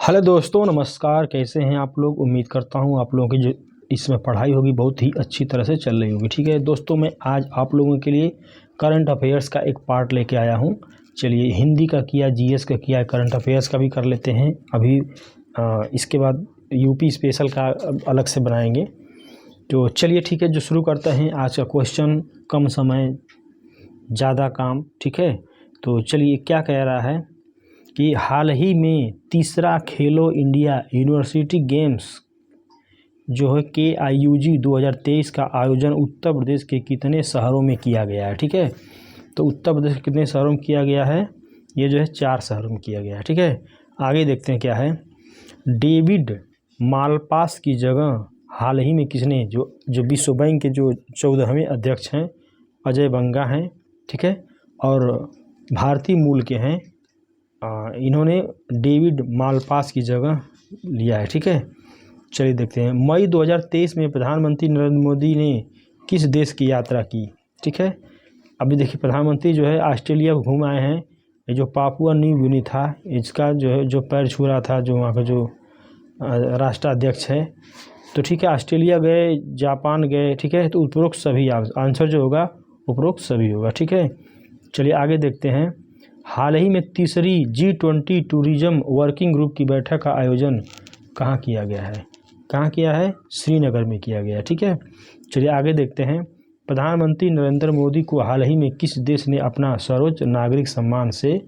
Hello दोस्तों, नमस्कार। कैसे हैं आप लोग? उम्मीद करता हूं आप लोगों की जो इसमें पढ़ाई होगी बहुत ही अच्छी तरह से चल रही होगी। ठीक है दोस्तों, मैं आज आप लोगों के लिए करंट अफेयर्स का एक पार्ट लेके आया हूं। चलिए, हिंदी का किया, जीएस का किया, करंट अफेयर्स का भी कर लेते हैं अभी। इसके बाद यूपी स्पेशल का अलग से बनाएंगे। तो चलिए ठीक है, जो शुरू करते हैं आज का क्वेश्चन। कम समय ज़्यादा काम। ठीक है, तो चलिए क्या कह रहा है कि हाल ही में तीसरा खेलो इंडिया यूनिवर्सिटी गेम्स जो है KIUG 2023 का आयोजन उत्तर प्रदेश के कितने शहरों में किया गया है। ठीक है, तो उत्तर प्रदेश के कितने शहरों में किया गया है? ये जो है 4 शहरों में किया गया है। ठीक है, आगे देखते हैं क्या है। डेविड मालपास की जगह हाल ही में किसने, जो विश्व बैंक के जो 14वें अध्यक्ष हैं, अजय बंगा हैं। ठीक है, और भारतीय मूल के हैं। इन्होंने डेविड मालपास की जगह लिया है। ठीक है, चलिए देखते हैं। मई 2023 में प्रधानमंत्री नरेंद्र मोदी ने किस देश की यात्रा की? ठीक है, अभी देखिए प्रधानमंत्री जो है ऑस्ट्रेलिया घूम आए हैं। ये जो पापुआ न्यू गिनी था, इसका जो है जो पैर छू रहा था, जो वहाँ का जो राष्ट्राध्यक्ष है। तो ठीक है, ऑस्ट्रेलिया गए, जापान गए। ठीक है, तो उपरोक्त सभी आंसर जो होगा उपरोक्त सभी होगा। ठीक है, चलिए आगे देखते हैं। हाल ही में तीसरी G20 टूरिज्म वर्किंग ग्रुप की बैठक का आयोजन कहाँ किया गया है? कहाँ किया है? श्रीनगर में किया गया है। ठीक है, चलिए आगे देखते हैं। प्रधानमंत्री नरेंद्र मोदी को हाल ही में किस देश ने अपना सर्वोच्च नागरिक सम्मान से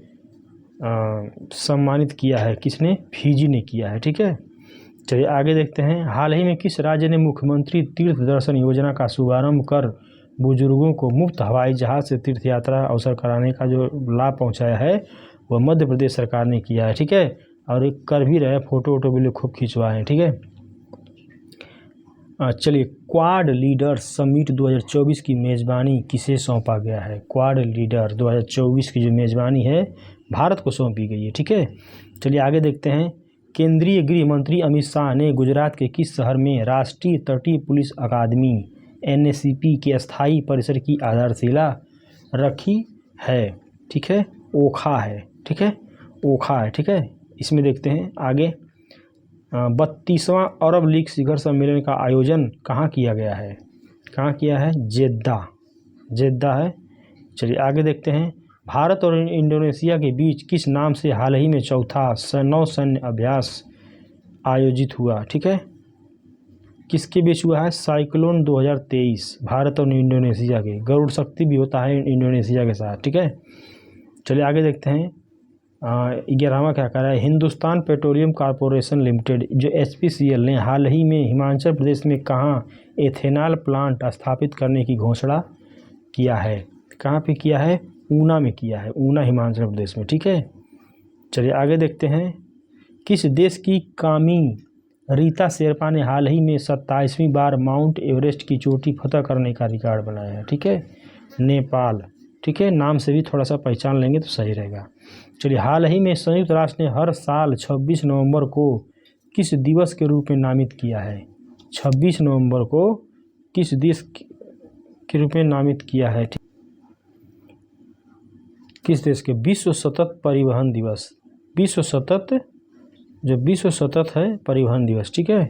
सम्मानित किया है? किसने? फिजी ने किया है। ठीक है, चलिए आगे देखते हैं। हाल ही में किस राज्य ने मुख्यमंत्री तीर्थ दर्शन योजना का शुभारंभ कर बुजुर्गों को मुफ्त हवाई जहाज से तीर्थ यात्रा अवसर कराने का जो लाभ पहुंचाया है, वह मध्य प्रदेश सरकार ने किया है। ठीक है, और एक कर भी रहे, फोटो वोटो भी खूब खिंचवाए हैं। ठीक है, चलिए, क्वाड लीडर समिट 2024 की मेज़बानी किसे सौंपा गया है? क्वाड लीडर 2024 की जो मेज़बानी है भारत को सौंपी गई है। ठीक है, चलिए आगे देखते हैं। केंद्रीय गृह मंत्री अमित शाह ने गुजरात के किस शहर में राष्ट्रीय तटीय पुलिस अकादमी NACP के अस्थायी परिसर की आधारशिला रखी है? ठीक है, ओखा है। ठीक है, ओखा है। ठीक है, इसमें देखते हैं आगे। 32वां अरब लीग शिखर सम्मेलन का आयोजन कहाँ किया गया है? कहाँ किया है? जेद्दा है। चलिए आगे देखते हैं। भारत और इंडोनेशिया के बीच किस नाम से हाल ही में चौथा नौसैन्य अभ्यास आयोजित हुआ? ठीक है, किसके बीच हुआ है? साइक्लोन 2023, भारत और इंडोनेशिया के। गरुड़ शक्ति भी होता है इंडोनेशिया के साथ। ठीक है, चलिए आगे देखते हैं। 11वां क्या कह रहा है। हिंदुस्तान पेट्रोलियम कॉरपोरेशन लिमिटेड जो HPCL ने हाल ही में हिमाचल प्रदेश में कहाँ एथेनॉल प्लांट स्थापित करने की घोषणा किया है? कहाँ पे किया है? ऊना में किया है, ऊना हिमाचल प्रदेश में। ठीक है, चलिए आगे देखते हैं। किस देश की कामी रीता शेरपा ने हाल ही में 27वीं बार माउंट एवरेस्ट की चोटी फतह करने का रिकॉर्ड बनाया है? ठीक है, नेपाल। ठीक है, नाम से भी थोड़ा सा पहचान लेंगे तो सही रहेगा। चलिए, हाल ही में संयुक्त राष्ट्र ने हर साल 26 नवंबर को किस दिवस के रूप में नामित किया है? 26 नवंबर को किस देश के रूप में नामित किया है? किस देश के? विश्व सतत परिवहन दिवस। विश्व सतत है परिवहन दिवस। ठीक है,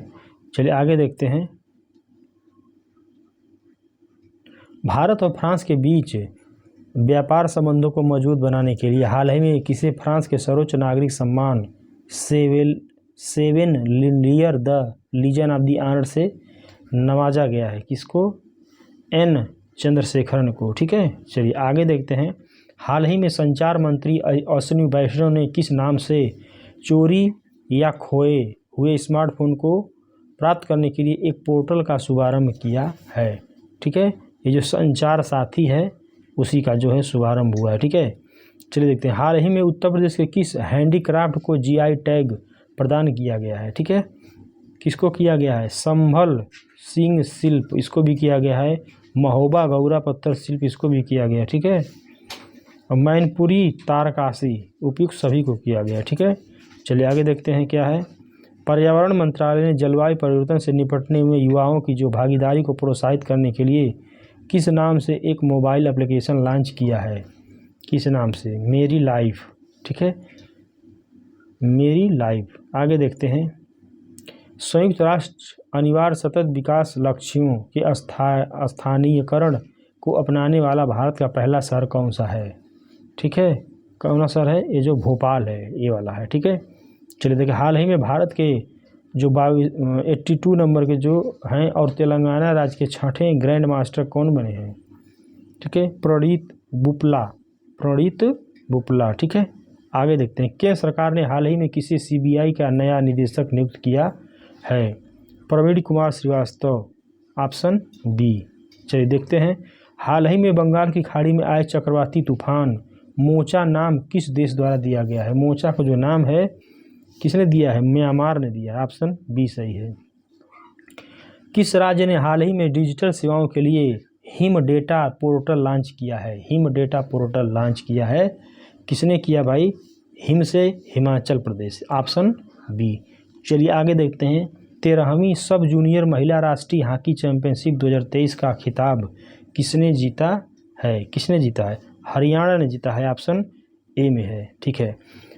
चलिए आगे देखते हैं। भारत और फ्रांस के बीच व्यापार संबंधों को मजबूत बनाने के लिए हाल ही में किसे फ्रांस के सर्वोच्च नागरिक सम्मान सेवेन the Legion of the Honour से नवाजा गया है? किसको? N चंद्रशेखरन को। ठीक है, चलिए आगे देखते हैं। हाल ही में संचार मंत्री अश्विनी वैष्णव ने किस नाम से चोरी या खोए हुए स्मार्टफोन को प्राप्त करने के लिए एक पोर्टल का शुभारंभ किया है? ठीक है, ये जो संचार साथी है उसी का जो है शुभारंभ हुआ है। ठीक है, चलिए देखते हैं। हाल ही में उत्तर प्रदेश के किस हैंडीक्राफ्ट को GI टैग प्रदान किया गया है? ठीक है, किसको किया गया है? संभल सिंह शिल्प, इसको भी किया गया है। महोबा गौरा पत्थर शिल्प, इसको भी किया गया। ठीक है, और मैनपुरी तारकाशी, उपयुक्त सभी को किया गया। ठीक है, चलिए आगे देखते हैं क्या है। पर्यावरण मंत्रालय ने जलवायु परिवर्तन से निपटने में युवाओं की जो भागीदारी को प्रोत्साहित करने के लिए किस नाम से एक मोबाइल एप्लीकेशन लॉन्च किया है? किस नाम से? मेरी लाइफ। ठीक है, मेरी लाइफ। आगे देखते हैं, संयुक्त राष्ट्र अनिवार्य सतत विकास लक्ष्यों के स्थानीयकरण को अपनाने वाला भारत का पहला शहर कौन सा है? ठीक है, कौन सा शहर है? ये जो भोपाल है, ये वाला है। ठीक है, चलिए देखिए, हाल ही में भारत के जो 82 नंबर के जो हैं और तेलंगाना राज्य के 6ठे ग्रैंड मास्टर कौन बने हैं? ठीक है, प्रणीत बुपला। ठीक है, आगे देखते हैं, केंद्र सरकार ने हाल ही में किसी CBI का नया निदेशक नियुक्त किया है? Praveen Kumar Srivastava, option B. चलिए देखते हैं, हाल ही में बंगाल की खाड़ी में आए चक्रवाती तूफान मोचा नाम किस देश द्वारा दिया गया है? मोचा को जो नाम है किसने दिया है? म्यांमार ने दिया है। ऑप्शन बी सही है। किस राज्य ने हाल ही में डिजिटल सेवाओं के लिए हिम डेटा पोर्टल लॉन्च किया है? हिम डेटा पोर्टल लॉन्च किया है, किसने किया भाई? हिम से हिमाचल प्रदेश, ऑप्शन बी। चलिए आगे देखते हैं, 13वीं सब जूनियर महिला राष्ट्रीय हॉकी चैंपियनशिप 2023 का खिताब किसने जीता है? किसने जीता है? हरियाणा ने जीता है, ऑप्शन ए में है। ठीक है,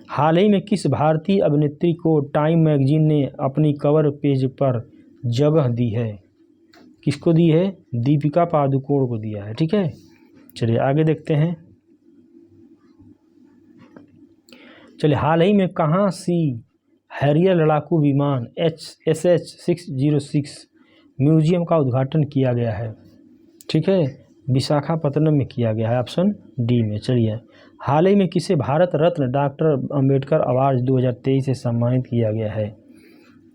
हाल ही में किस भारतीय अभिनेत्री को टाइम मैगजीन ने अपनी कवर पेज पर जगह दी है? किसको दी है? दीपिका पादुकोण को दिया है। ठीक है, चलिए आगे देखते हैं, चलिए हाल ही में कहाँ सी हैरियर लड़ाकू विमान SH-606 म्यूजियम का उद्घाटन किया गया है? ठीक है, विशाखापत्तनम में किया गया है, ऑप्शन डी में। चलिए, हाल ही में किसे भारत रत्न डॉक्टर अंबेडकर अवार्ड 2023 से सम्मानित किया गया है?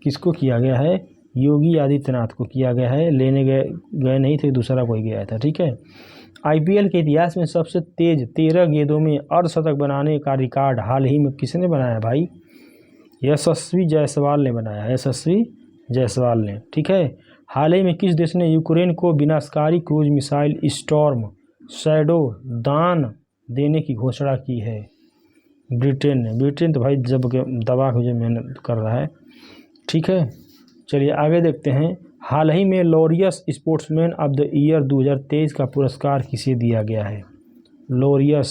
किसको किया गया है? योगी आदित्यनाथ को किया गया है। लेने गए नहीं थे, दूसरा कोई गया था। ठीक है, IPL के इतिहास में सबसे तेज 13 गेंदों में अर्धशतक बनाने का रिकॉर्ड हाल ही में किसने बनाया भाई? यशस्वी जायसवाल ने बनाया, यशस्वी जायसवाल ने। ठीक है, हाल ही में किस देश ने यूक्रेन को विनाशकारी क्रूज मिसाइल स्टॉर्म शैडो दान देने की घोषणा की है? ब्रिटेन ने। ब्रिटेन तो भाई जब दबा के जो मेहनत कर रहा है। ठीक है, चलिए आगे देखते हैं, हाल ही में Laureus sportsman of the year 2023 का पुरस्कार किसे दिया गया है? लॉरियस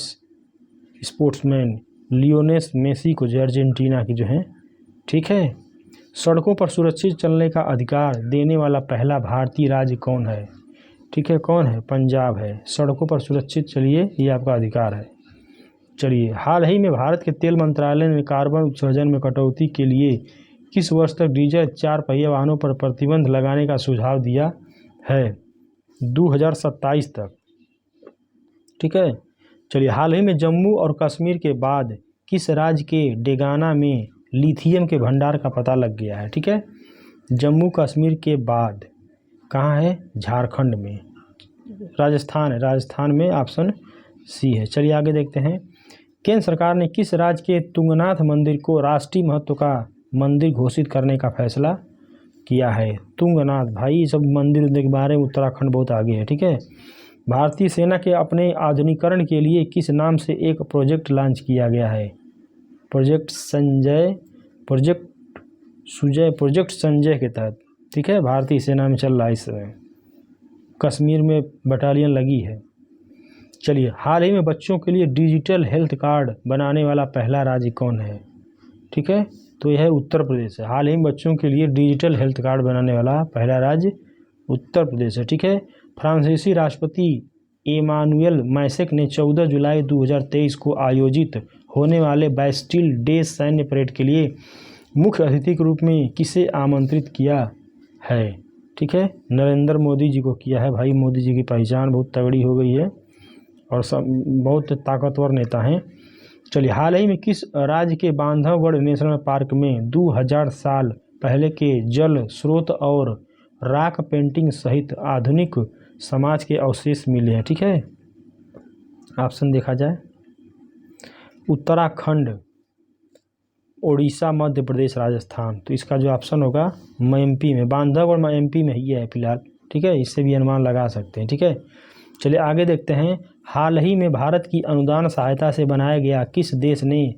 स्पोर्ट्समैन लियोनेल मेसी को, जो अर्जेंटीना की जो हैं। ठीक है, सड़कों पर सुरक्षित चलने का अधिकार देने वाला पहला भारतीय राज्य कौन है? ठीक है, कौन है? पंजाब है। सड़कों पर सुरक्षित चलिए, ये आपका अधिकार है। चलिए, हाल ही में भारत के तेल मंत्रालय ने कार्बन उत्सर्जन में कटौती के लिए किस वर्ष तक डीजल 4 पहिया वाहनों पर प्रतिबंध लगाने का सुझाव दिया है? 2027 तक। ठीक है, चलिए, हाल ही में जम्मू और कश्मीर के बाद किस राज्य के डेगाना में लिथियम के भंडार का पता लग गया है? ठीक है, जम्मू कश्मीर के बाद कहाँ है? झारखंड में। राजस्थान है, राजस्थान में, ऑप्शन सी है। चलिए आगे देखते हैं, केंद्र सरकार ने किस राज्य के तुंगनाथ मंदिर को राष्ट्रीय महत्व का मंदिर घोषित करने का फैसला किया है? तुंगनाथ, भाई ये सब मंदिर के बारे में उत्तराखंड बहुत आगे है। ठीक है, भारतीय सेना के अपने आधुनिकीकरण के लिए किस नाम से एक प्रोजेक्ट लॉन्च किया गया है? प्रोजेक्ट संजय के तहत। ठीक है, भारतीय सेना में चल रहा है इस समय, कश्मीर में बटालियन लगी है। चलिए, हाल ही में बच्चों के लिए डिजिटल हेल्थ कार्ड बनाने वाला पहला राज्य कौन है? ठीक है, तो यह है उत्तर प्रदेश है। हाल ही में बच्चों के लिए डिजिटल हेल्थ कार्ड बनाने वाला पहला राज्य उत्तर प्रदेश है। ठीक है, फ्रांसीसी राष्ट्रपति इमानुएल मैक्रों ने 14 जुलाई 2023 को आयोजित होने वाले बैस्टिल डे सैन्य परेड के लिए मुख्य अतिथि के रूप में किसे आमंत्रित किया है? ठीक है, नरेंद्र मोदी जी को किया है। भाई मोदी जी की पहचान बहुत तगड़ी हो गई है और सब बहुत ताकतवर नेता हैं। चलिए, हाल ही में किस राज्य के बांधवगढ़ नेशनल पार्क में 2000 साल पहले के जल स्रोत और रॉक पेंटिंग सहित आधुनिक समाज के अवशेष मिले हैं? ठीक है, ऑप्शन देखा जाए, उत्तराखंड, उड़ीसा, मध्य प्रदेश, राजस्थान। तो इसका जो ऑप्शन होगा MP में, बांधवगढ़ में MP में ही है फिलहाल। ठीक है, इससे भी अनुमान लगा सकते हैं। ठीक है, चलिए आगे देखते हैं, हाल ही में भारत की अनुदान सहायता से बनाया गया किस देश ने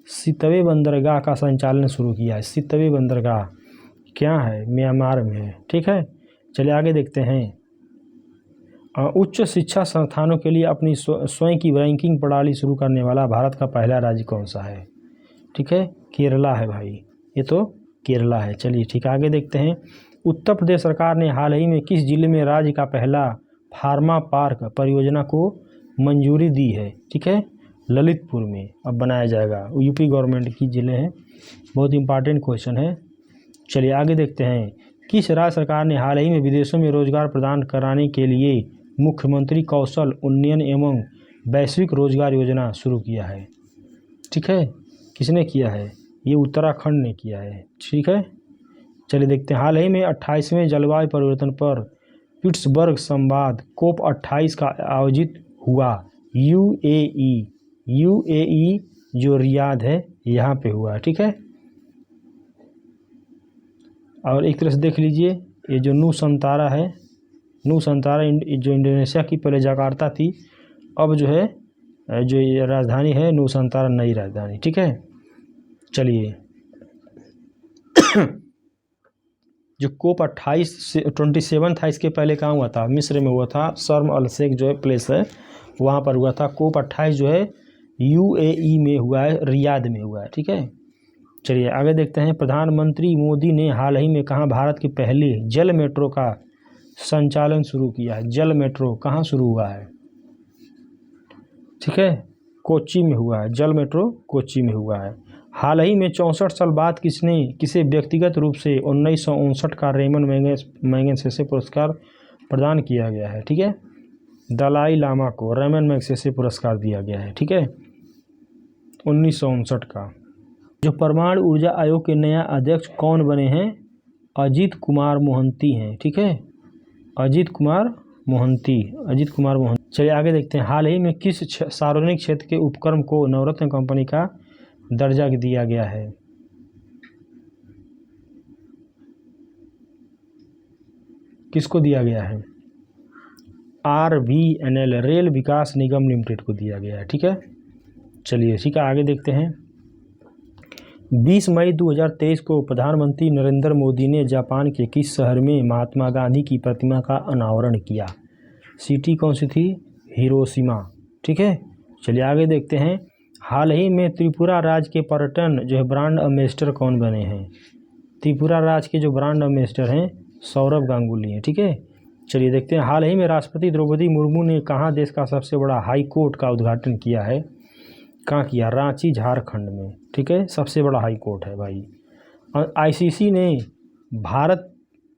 सितवे बंदरगाह का संचालन शुरू किया है? सितवे बंदरगाह क्या है? म्यांमार में है। ठीक है, चलिए आगे देखते हैं, उच्च शिक्षा संस्थानों के लिए अपनी स्वयं की रैंकिंग प्रणाली शुरू करने वाला भारत का पहला राज्य कौन सा है? ठीक है, केरला है भाई, ये तो केरला है। चलिए ठीक है, आगे देखते हैं। उत्तर प्रदेश सरकार ने हाल ही में किस जिले में राज्य का पहला फार्मा पार्क परियोजना को मंजूरी दी है? ठीक है, ललितपुर में अब बनाया जाएगा। यूपी गवर्नमेंट की जिले हैं, बहुत इंपॉर्टेंट क्वेश्चन है। चलिए आगे देखते हैं। किस राज्य सरकार ने हाल ही में विदेशों में रोजगार प्रदान कराने के लिए मुख्यमंत्री कौशल उन्नयन एवं वैश्विक रोजगार योजना शुरू किया है? ठीक है, किसने किया है? ये उत्तराखंड ने किया है। ठीक है, चलिए देखते हैं। हाल ही में 28वें जलवायु परिवर्तन पर पिट्सबर्ग संवाद COP 28 का आयोजित हुआ। यूएई जो रियाद है यहाँ पे हुआ। ठीक है, और एक तरह से देख लीजिए, ये जो नूसंतारा है, नूसंतारा जो इंडोनेशिया की पहले जकार्ता थी, अब जो है जो ये राजधानी है नूसंतारा नई राजधानी। ठीक है, चलिए जो COP 28 से 27 था, इसके पहले कहाँ हुआ था? मिस्र में हुआ था। शर्म अल शेख जो है प्लेस है, वहाँ पर हुआ था। COP 28 जो है यूएई में हुआ है, रियाद में हुआ है। ठीक है, चलिए आगे देखते हैं। प्रधानमंत्री मोदी ने हाल ही में कहाँ भारत की पहली जल मेट्रो का संचालन शुरू किया है? जल मेट्रो कहाँ शुरू हुआ है? ठीक है, कोच्चि में हुआ है। जल मेट्रो कोच्चि में हुआ है। हाल ही में 64 साल बाद किसे व्यक्तिगत रूप से 1959 का रेमन मैगसेसे पुरस्कार प्रदान किया गया है? ठीक है, दलाई लामा को रेमन मैगसेसे पुरस्कार दिया गया है। ठीक है, 1959 का। जो परमाणु ऊर्जा आयोग के नया अध्यक्ष कौन बने हैं? अजीत कुमार मोहंती हैं। ठीक है, अजीत कुमार मोहंती। चलिए आगे देखते हैं। हाल ही में किस सार्वजनिक क्षेत्र के उपक्रम को नवरत्न कंपनी का दर्जा दिया गया है? किसको दिया गया है? RVNL रेल विकास निगम लिमिटेड को दिया गया है। ठीक है, चलिए ठीक है, आगे देखते हैं। 20 मई 2023 को प्रधानमंत्री नरेंद्र मोदी ने जापान के किस शहर में महात्मा गांधी की प्रतिमा का अनावरण किया? सिटी कौन सी थी? हिरोशिमा। ठीक है, चलिए आगे देखते हैं। हाल ही में त्रिपुरा राज्य के पर्यटन जो है ब्रांड एम्बेसडर कौन बने हैं? त्रिपुरा राज्य के जो ब्रांड एम्बेसडर हैं सौरभ गांगुली हैं। ठीक है, चलिए देखते हैं। हाल ही में राष्ट्रपति द्रौपदी मुर्मू ने कहाँ देश का सबसे बड़ा हाई कोर्ट का उद्घाटन किया है? कहाँ किया? रांची, झारखंड में। ठीक है, सबसे बड़ा हाई कोर्ट है भाई। और ICC ने भारत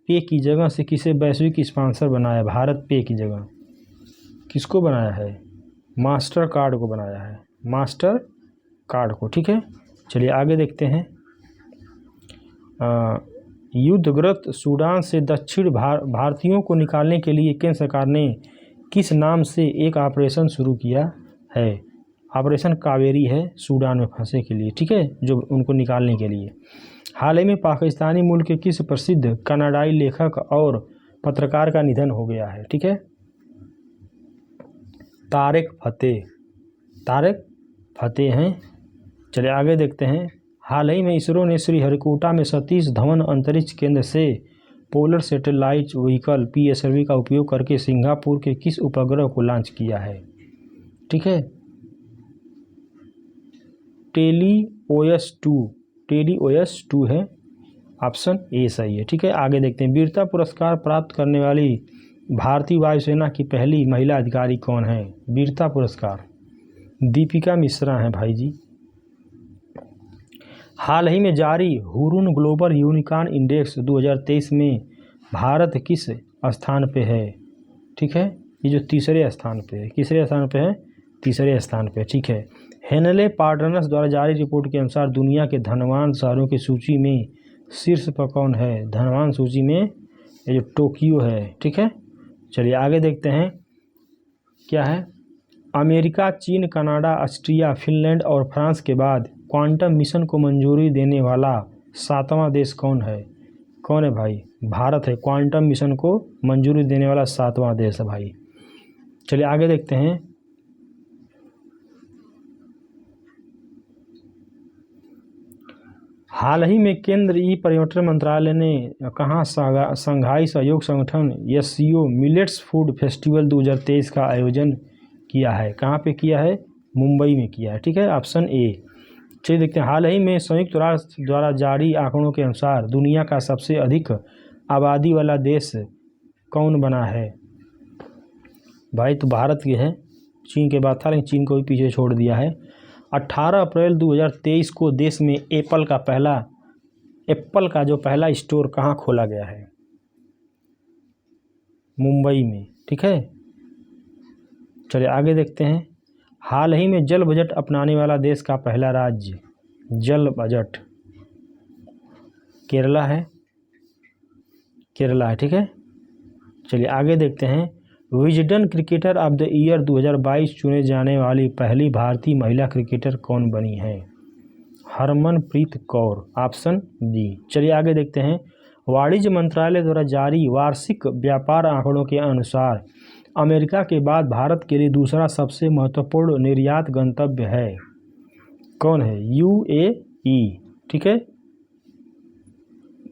पे की जगह से किसे वैश्विक स्पॉन्सर बनाया? भारत पे की जगह किसको बनाया है? मास्टर कार्ड को बनाया है, मास्टर कार्ड को। ठीक है, चलिए आगे देखते हैं। युद्धग्रस्त सूडान से दक्षिण भारतीयों को निकालने के लिए केंद्र सरकार ने किस नाम से एक ऑपरेशन शुरू किया है? ऑपरेशन कावेरी है, सूडान में फंसे के लिए। ठीक है, जो उनको निकालने के लिए। हाल ही में पाकिस्तानी मूल के किस प्रसिद्ध कनाडाई लेखक और पत्रकार का निधन हो गया है? ठीक है, तारिक फतेह हैं। चलिए आगे देखते हैं। हाल ही में इसरो ने श्रीहरिकोटा में सतीश धवन अंतरिक्ष केंद्र से पोलर सैटेलाइट व्हीकल PSLV का उपयोग करके सिंगापुर के किस उपग्रह को लॉन्च किया है? ठीक है, टेलीओएस 2 है, ऑप्शन ए सही है। ठीक है, आगे देखते हैं। वीरता पुरस्कार प्राप्त करने वाली भारतीय वायुसेना की पहली महिला अधिकारी कौन है? वीरता पुरस्कार दीपिका मिश्रा हैं भाई जी। हाल ही में जारी हुरुन ग्लोबल यूनिकॉर्न इंडेक्स 2023 में भारत किस स्थान पे है? ठीक है, ये जो तीसरे स्थान पे है। किसरे स्थान पे है? तीसरे स्थान पे। ठीक है, हेनले पार्टनर्स द्वारा जारी रिपोर्ट के अनुसार दुनिया के धनवान शहरों की सूची में शीर्ष पर कौन है? धनवान सूची में ये जो टोक्यो है। ठीक है, चलिए आगे देखते हैं। क्या है? अमेरिका, चीन, कनाडा, ऑस्ट्रिया, फिनलैंड और फ्रांस के बाद क्वांटम मिशन को मंजूरी देने वाला 7वां देश कौन है? कौन है भाई? भारत है। क्वांटम मिशन को मंजूरी देने वाला 7वां देश है भाई। चलिए आगे देखते हैं। हाल ही में केंद्रीय पर्यटन मंत्रालय ने कहाँ शंघाई सहयोग संगठन SCO मिलेट्स फूड फेस्टिवल 2023 का आयोजन किया है? कहाँ पे किया है? मुंबई में किया है। ठीक है, ऑप्शन ए। चलिए देखते हैं, हाल ही में संयुक्त राष्ट्र द्वारा जारी आंकड़ों के अनुसार दुनिया का सबसे अधिक आबादी वाला देश कौन बना है? भाई तो भारत के है, चीन के बाद था लेकिन चीन को भी पीछे छोड़ दिया है। 18 अप्रैल 2023 को देश में एप्पल का जो पहला स्टोर कहाँ खोला गया है? मुंबई में, ठीक है। चलिए आगे देखते हैं, हाल ही में जल बजट अपनाने वाला देश का पहला राज्य, जल बजट केरला है, ठीक है। चलिए आगे देखते हैं, Wisden cricketer of the year 2022 चुने जाने वाली पहली भारतीय महिला क्रिकेटर कौन बनी है? Harmanpreet Kaur, option D. चलिए आगे देखते हैं, वाणिज्य मंत्रालय द्वारा जारी वार्षिक व्यापार आंकड़ों के अनुसार अमेरिका के बाद भारत के लिए दूसरा सबसे महत्वपूर्ण निर्यात गंतव्य है, कौन है? UAE, ठीक है।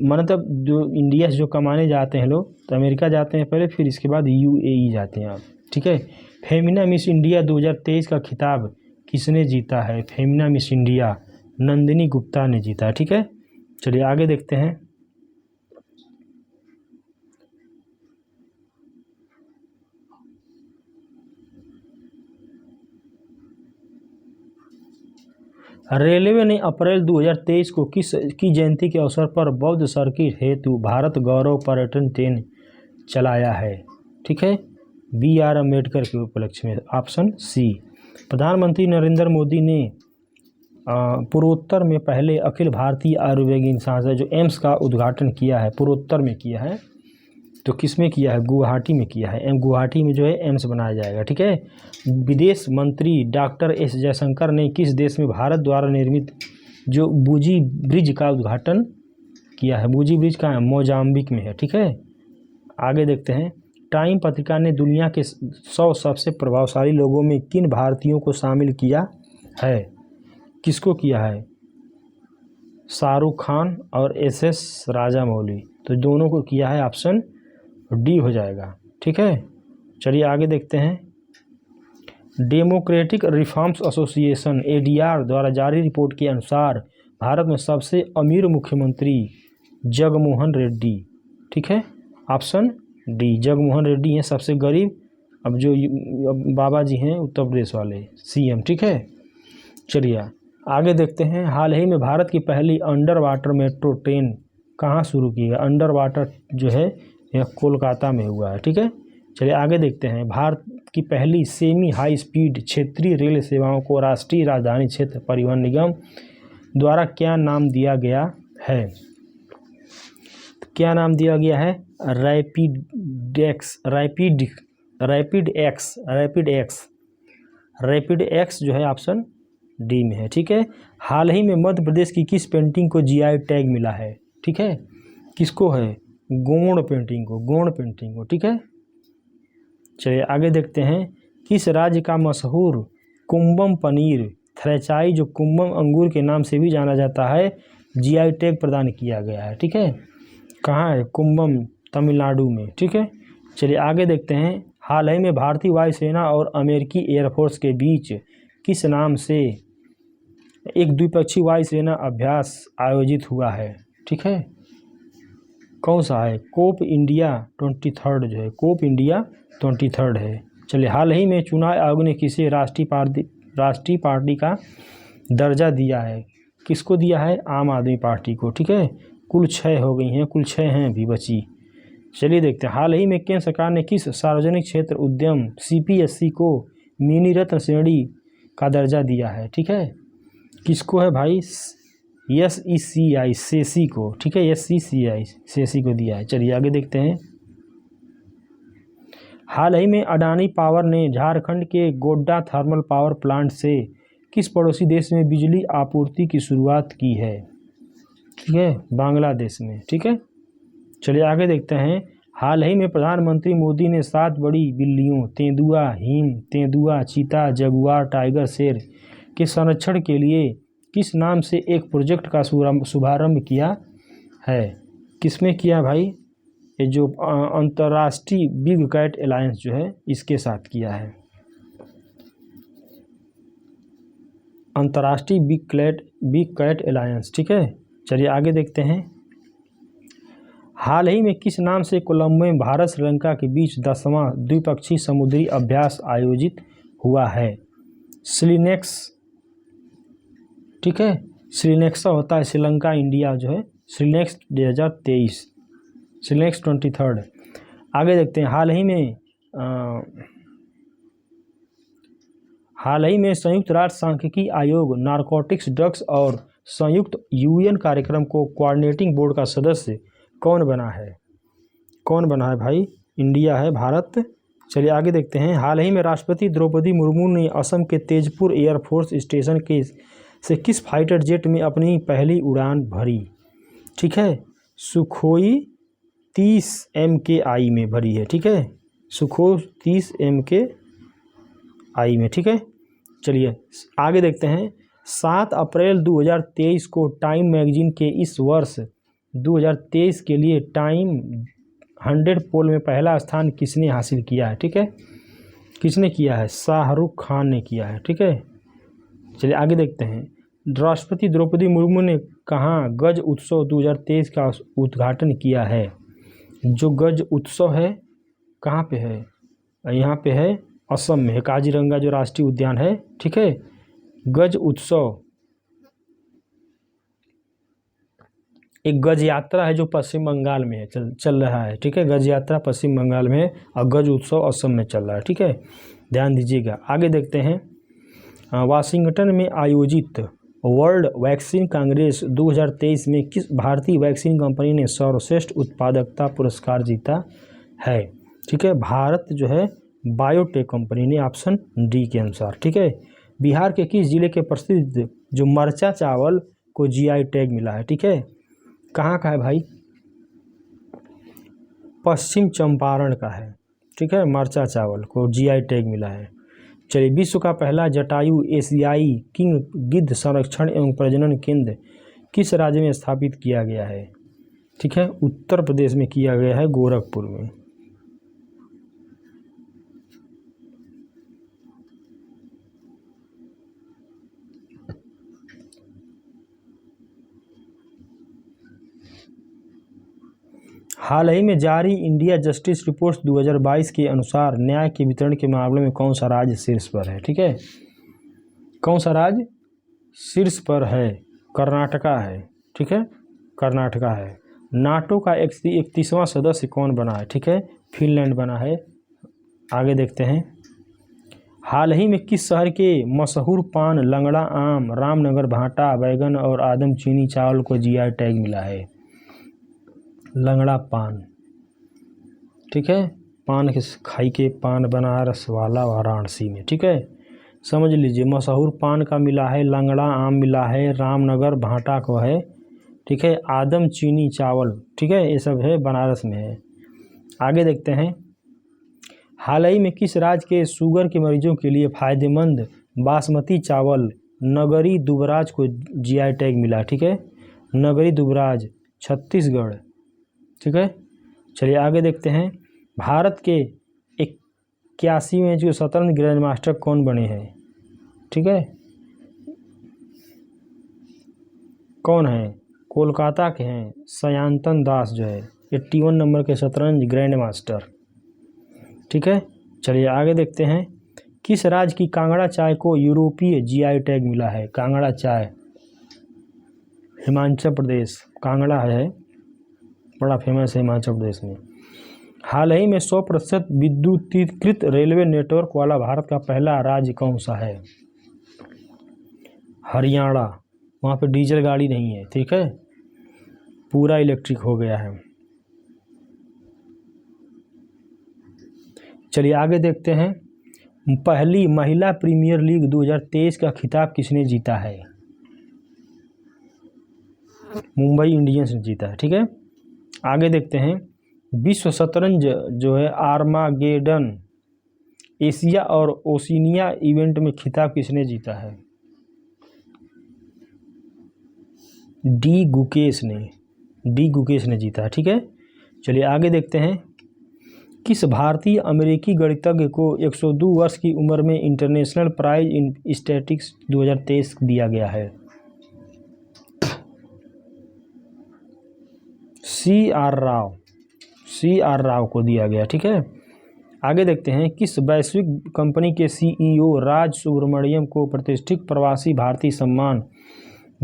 मतलब जो इंडिया से जो कमाने जाते हैं लोग तो अमेरिका जाते हैं पहले, फिर इसके बाद UAE जाते हैं आप, ठीक है। फेमिना मिस इंडिया 2023 का खिताब किसने जीता है? फेमिना मिस इंडिया नंदिनी गुप्ता ने जीता है, ठीक है। चलिए आगे देखते हैं, रेलवे ने अप्रैल 2023 को की जयंती के अवसर पर बौद्ध सर्किट हेतु भारत गौरव पर्यटन ट्रेन चलाया है, ठीक है। BR अम्बेडकर के उपलक्ष्य में, ऑप्शन सी। प्रधानमंत्री नरेंद्र मोदी ने पूर्वोत्तर में पहले अखिल भारतीय आयुर्विज्ञान संस्थान जो एम्स का उद्घाटन किया है, पूर्वोत्तर में किया है, तो किस में किया है? गुवाहाटी में किया है। गुवाहाटी में जो है एम्स बनाया जाएगा, ठीक है। विदेश मंत्री डॉक्टर एस जयशंकर ने किस देश में भारत द्वारा निर्मित जो बूजी ब्रिज का उद्घाटन किया है? बूजी ब्रिज कहाँ है? मोजाम्बिक में है, ठीक है। आगे देखते हैं, टाइम पत्रिका ने दुनिया के 100 सबसे प्रभावशाली लोगों में किन भारतीयों को शामिल किया है? किसको किया है? शाहरुख खान और SS राजामौली, तो दोनों को किया है, ऑप्शन डी हो जाएगा, ठीक है। चलिए आगे देखते हैं, डेमोक्रेटिक रिफॉर्म्स एसोसिएशन ADR द्वारा जारी रिपोर्ट के अनुसार भारत में सबसे अमीर मुख्यमंत्री जगनमोहन रेड्डी, ठीक है, ऑप्शन डी। जगनमोहन रेड्डी हैं सबसे गरीब, अब जो बाबा जी हैं उत्तर प्रदेश वाले CM, ठीक है। चलिए आगे देखते हैं, हाल ही में भारत की पहली अंडर वाटर मेट्रो ट्रेन कहाँ शुरू की है? अंडर वाटर जो है यह कोलकाता में हुआ है, ठीक है। चलिए आगे देखते हैं, भारत की पहली सेमी हाई स्पीड क्षेत्रीय रेल सेवाओं को राष्ट्रीय राजधानी क्षेत्र परिवहन निगम द्वारा क्या नाम दिया गया है? क्या नाम दिया गया है? रैपिड एक्स जो है ऑप्शन डी में है, ठीक है। हाल ही में मध्य प्रदेश की किस पेंटिंग को GI टैग मिला है? ठीक है, किसको है? गोंड पेंटिंग को, ठीक है। चलिए आगे देखते हैं, किस राज्य का मशहूर कुंभम पनीर थ्रेचाई जो कुंभम अंगूर के नाम से भी जाना जाता है GI टैग प्रदान किया गया है, ठीक है। कहाँ है? कुंभम, तमिलनाडु में, ठीक है। चलिए आगे देखते हैं, हाल ही में भारतीय वायुसेना और अमेरिकी एयरफोर्स के बीच किस नाम से एक द्विपक्षीय वायुसेना अभ्यास आयोजित हुआ है? ठीक है, कौन सा है? कोप इंडिया 23 जो है, कोप इंडिया 23 है। चलिए, हाल ही में चुनाव आयोग ने किसे राष्ट्रीय पार्टी का दर्जा दिया है? किसको दिया है? आम आदमी पार्टी को, ठीक है। कुल 6 हो गई हैं, कुल 6 हैं अभी बची। चलिए देखते हैं, हाल ही में केंद्र सरकार ने किस सार्वजनिक क्षेत्र उद्यम CPSE को मिनी रत्न श्रेणी का दर्जा दिया है? ठीक है, किसको है भाई? SECI सेसी को, ठीक है, SECI सेसी को दिया है। चलिए आगे देखते हैं, हाल ही में अडानी पावर ने झारखंड के गोड्डा थर्मल पावर प्लांट से किस पड़ोसी देश में बिजली आपूर्ति की शुरुआत की है? ठीक है, बांग्लादेश में, ठीक है। चलिए आगे देखते हैं, हाल ही में प्रधानमंत्री मोदी ने 7 बड़ी बिल्लियों तेंदुआ, हिम तेंदुआ, चीता, जगुआर, टाइगर, शेर के संरक्षण के लिए किस नाम से एक प्रोजेक्ट का शुभारंभ किया है? किसमें किया भाई? ये जो अंतर्राष्ट्रीय बिग कैट अलायंस जो है इसके साथ किया है। अंतर्राष्ट्रीय big cat big cat alliance. ठीक है, चलिए आगे देखते हैं। हाल ही में किस नाम से कोलंबो में भारत श्रीलंका के बीच 10वां द्विपक्षीय समुद्री अभ्यास आयोजित हुआ है? स्लिनेक्स। ठीक है, स्लिनेक्स होता है श्रीलंका इंडिया जो है, स्लिनेक्स 2023, स्लिनेक्स 23। आगे देखते हैं। हाल ही में संयुक्त राष्ट्र सांख्यिकी आयोग, नारकोटिक्स, ड्रग्स और संयुक्त यूएन कार्यक्रम को कोऑर्डिनेटिंग बोर्ड का सदस्य कौन बना है? कौन बना है भाई? इंडिया है, भारत। चलिए आगे देखते हैं। हाल ही में राष्ट्रपति द्रौपदी मुर्मू ने असम के तेजपुर एयरफोर्स स्टेशन से किस फाइटर जेट में अपनी पहली उड़ान भरी? ठीक है, सुखोई 30 MKI में भरी है। ठीक है, सुखोई 30 MKI में। ठीक है, चलिए आगे देखते हैं। 7 अप्रैल 2023 को टाइम मैगजीन के इस वर्ष 2023 के लिए टाइम 100 पोल में पहला स्थान किसने हासिल किया है? ठीक है, किसने किया है? शाहरुख खान ने किया है। ठीक है, चलिए आगे देखते हैं। राष्ट्रपति द्रौपदी मुर्मू ने कहाँ गज उत्सव 2023 का उद्घाटन किया है? जो गज उत्सव है कहाँ पे है? यहाँ पे है, असम में है, काजीरंगा जो राष्ट्रीय उद्यान है। ठीक है, गज उत्सव एक गज यात्रा है जो पश्चिम बंगाल में है, चल रहा है। ठीक है, गज यात्रा पश्चिम बंगाल में है और गज उत्सव असम में चल रहा है। ठीक है, ध्यान दीजिएगा। आगे देखते हैं। वाशिंगटन में आयोजित वर्ल्ड वैक्सीन कांग्रेस 2023 में किस भारतीय वैक्सीन कंपनी ने सर्वश्रेष्ठ उत्पादकता पुरस्कार जीता है? ठीक है, भारत जो है बायोटेक कंपनी ने, ऑप्शन डी के अनुसार। ठीक है, बिहार के किस जिले के प्रसिद्ध जो मरचा चावल को GI टैग मिला है? ठीक है, कहाँ का है भाई? पश्चिम चंपारण का है। ठीक है, मरचा चावल को GI टैग मिला है। चलिए, विश्व का पहला जटायु एशियाई किंग गिद्ध संरक्षण एवं प्रजनन केंद्र किस राज्य में स्थापित किया गया है? ठीक है, उत्तर प्रदेश में किया गया है, गोरखपुर में। हाल ही में जारी इंडिया जस्टिस रिपोर्ट्स 2022 के अनुसार न्याय के वितरण के मामले में कौन सा राज्य शीर्ष पर है? ठीक है, कौन सा राज्य शीर्ष पर है? कर्नाटका है। ठीक है, कर्नाटका है। नाटो का 31वां सदस्य कौन बना है? ठीक है, फिनलैंड बना है। आगे देखते हैं। हाल ही में किस शहर के मशहूर पान लंगड़ा आम, रामनगर भाटा बैगन और आदम चीनी चावल को GI टैग मिला है? लंगड़ा पान। ठीक है, पान के खाई के पान बनारस वाला वाराणसी में। ठीक है, समझ लीजिए, मशहूर पान का मिला है, लंगड़ा आम मिला है, रामनगर भाटा को है। ठीक है, आदम चीनी चावल, ठीक है, ये सब है बनारस में है। आगे देखते हैं। हाल ही में किस राज्य के शुगर के मरीजों के लिए फ़ायदेमंद बासमती चावल नगरी दुबराज को GI टैग मिला? ठीक है, नगरी दुबराज छत्तीसगढ़। ठीक है, चलिए आगे देखते हैं। भारत के 81वें जो शतरंज ग्रैंड मास्टर कौन बने हैं? ठीक है, कौन है? कोलकाता के हैं, सयांतन दास जो है 81 नंबर के शतरंज ग्रैंड मास्टर। ठीक है, चलिए आगे देखते हैं। किस राज्य की कांगड़ा चाय को यूरोपीय GI टैग मिला है? कांगड़ा चाय, हिमाचल प्रदेश, कांगड़ा है, बड़ा फेमस है हिमाचल प्रदेश में। हाल ही में 100% विद्युतीकृत रेलवे नेटवर्क वाला भारत का पहला राज्य कौन सा है? हरियाणा। वहाँ पे डीजल गाड़ी नहीं है। ठीक है, पूरा इलेक्ट्रिक हो गया है। चलिए आगे देखते हैं। पहली महिला प्रीमियर लीग 2023 का खिताब किसने जीता है? मुंबई इंडियंस ने जीता है। ठीक है, आगे देखते हैं। विश्व शतरंज जो है आर्मागेडन एशिया और ओशिनिया इवेंट में खिताब किसने जीता है? डी गुकेश ने जीता है। ठीक है, चलिए आगे देखते हैं। किस भारतीय अमेरिकी गणितज्ञ को 102 वर्ष की उम्र में इंटरनेशनल प्राइज इन स्टैटिस्टिक्स 2023 दिया गया है? सी आर राव को दिया गया। ठीक है, आगे देखते हैं, किस वैश्विक कंपनी के CEO राज सुब्रमण्यम को प्रतिष्ठित प्रवासी भारतीय सम्मान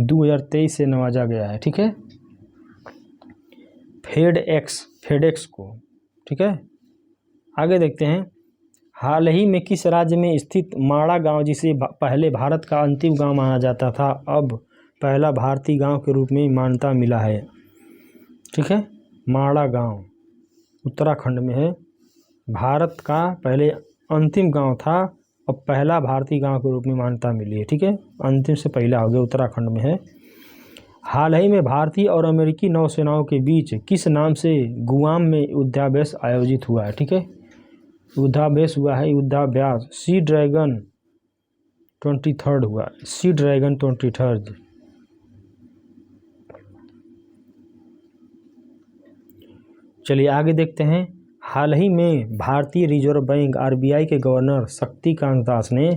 2023 से नवाजा गया है। ठीक है, फेडेक्स को। ठीक है, आगे देखते हैं, हाल ही में किस राज्य में स्थित माड़ा गांव, जिसे पहले भारत का अंतिम गांव माना जाता था, अब पहला भारतीय गांव के रूप में मान्यता मिला है। ठीक है, माड़ा गांव उत्तराखंड में है। भारत का पहले अंतिम गांव था, अब पहला भारतीय गांव के रूप में मान्यता मिली है। ठीक है, अंतिम से पहला हो गया, उत्तराखंड में है। हाल ही में भारतीय और अमेरिकी नौसेनाओं के बीच किस नाम से गुआम में युद्धाभ्यास आयोजित हुआ है। ठीक है, युद्धाभ्यास हुआ है, युद्धाभ्यास सी ड्रैगन 23 हुआ, सी ड्रैगन 23। चलिए आगे देखते हैं, हाल ही में भारतीय रिजर्व बैंक RBI के गवर्नर शक्तिकांत दास ने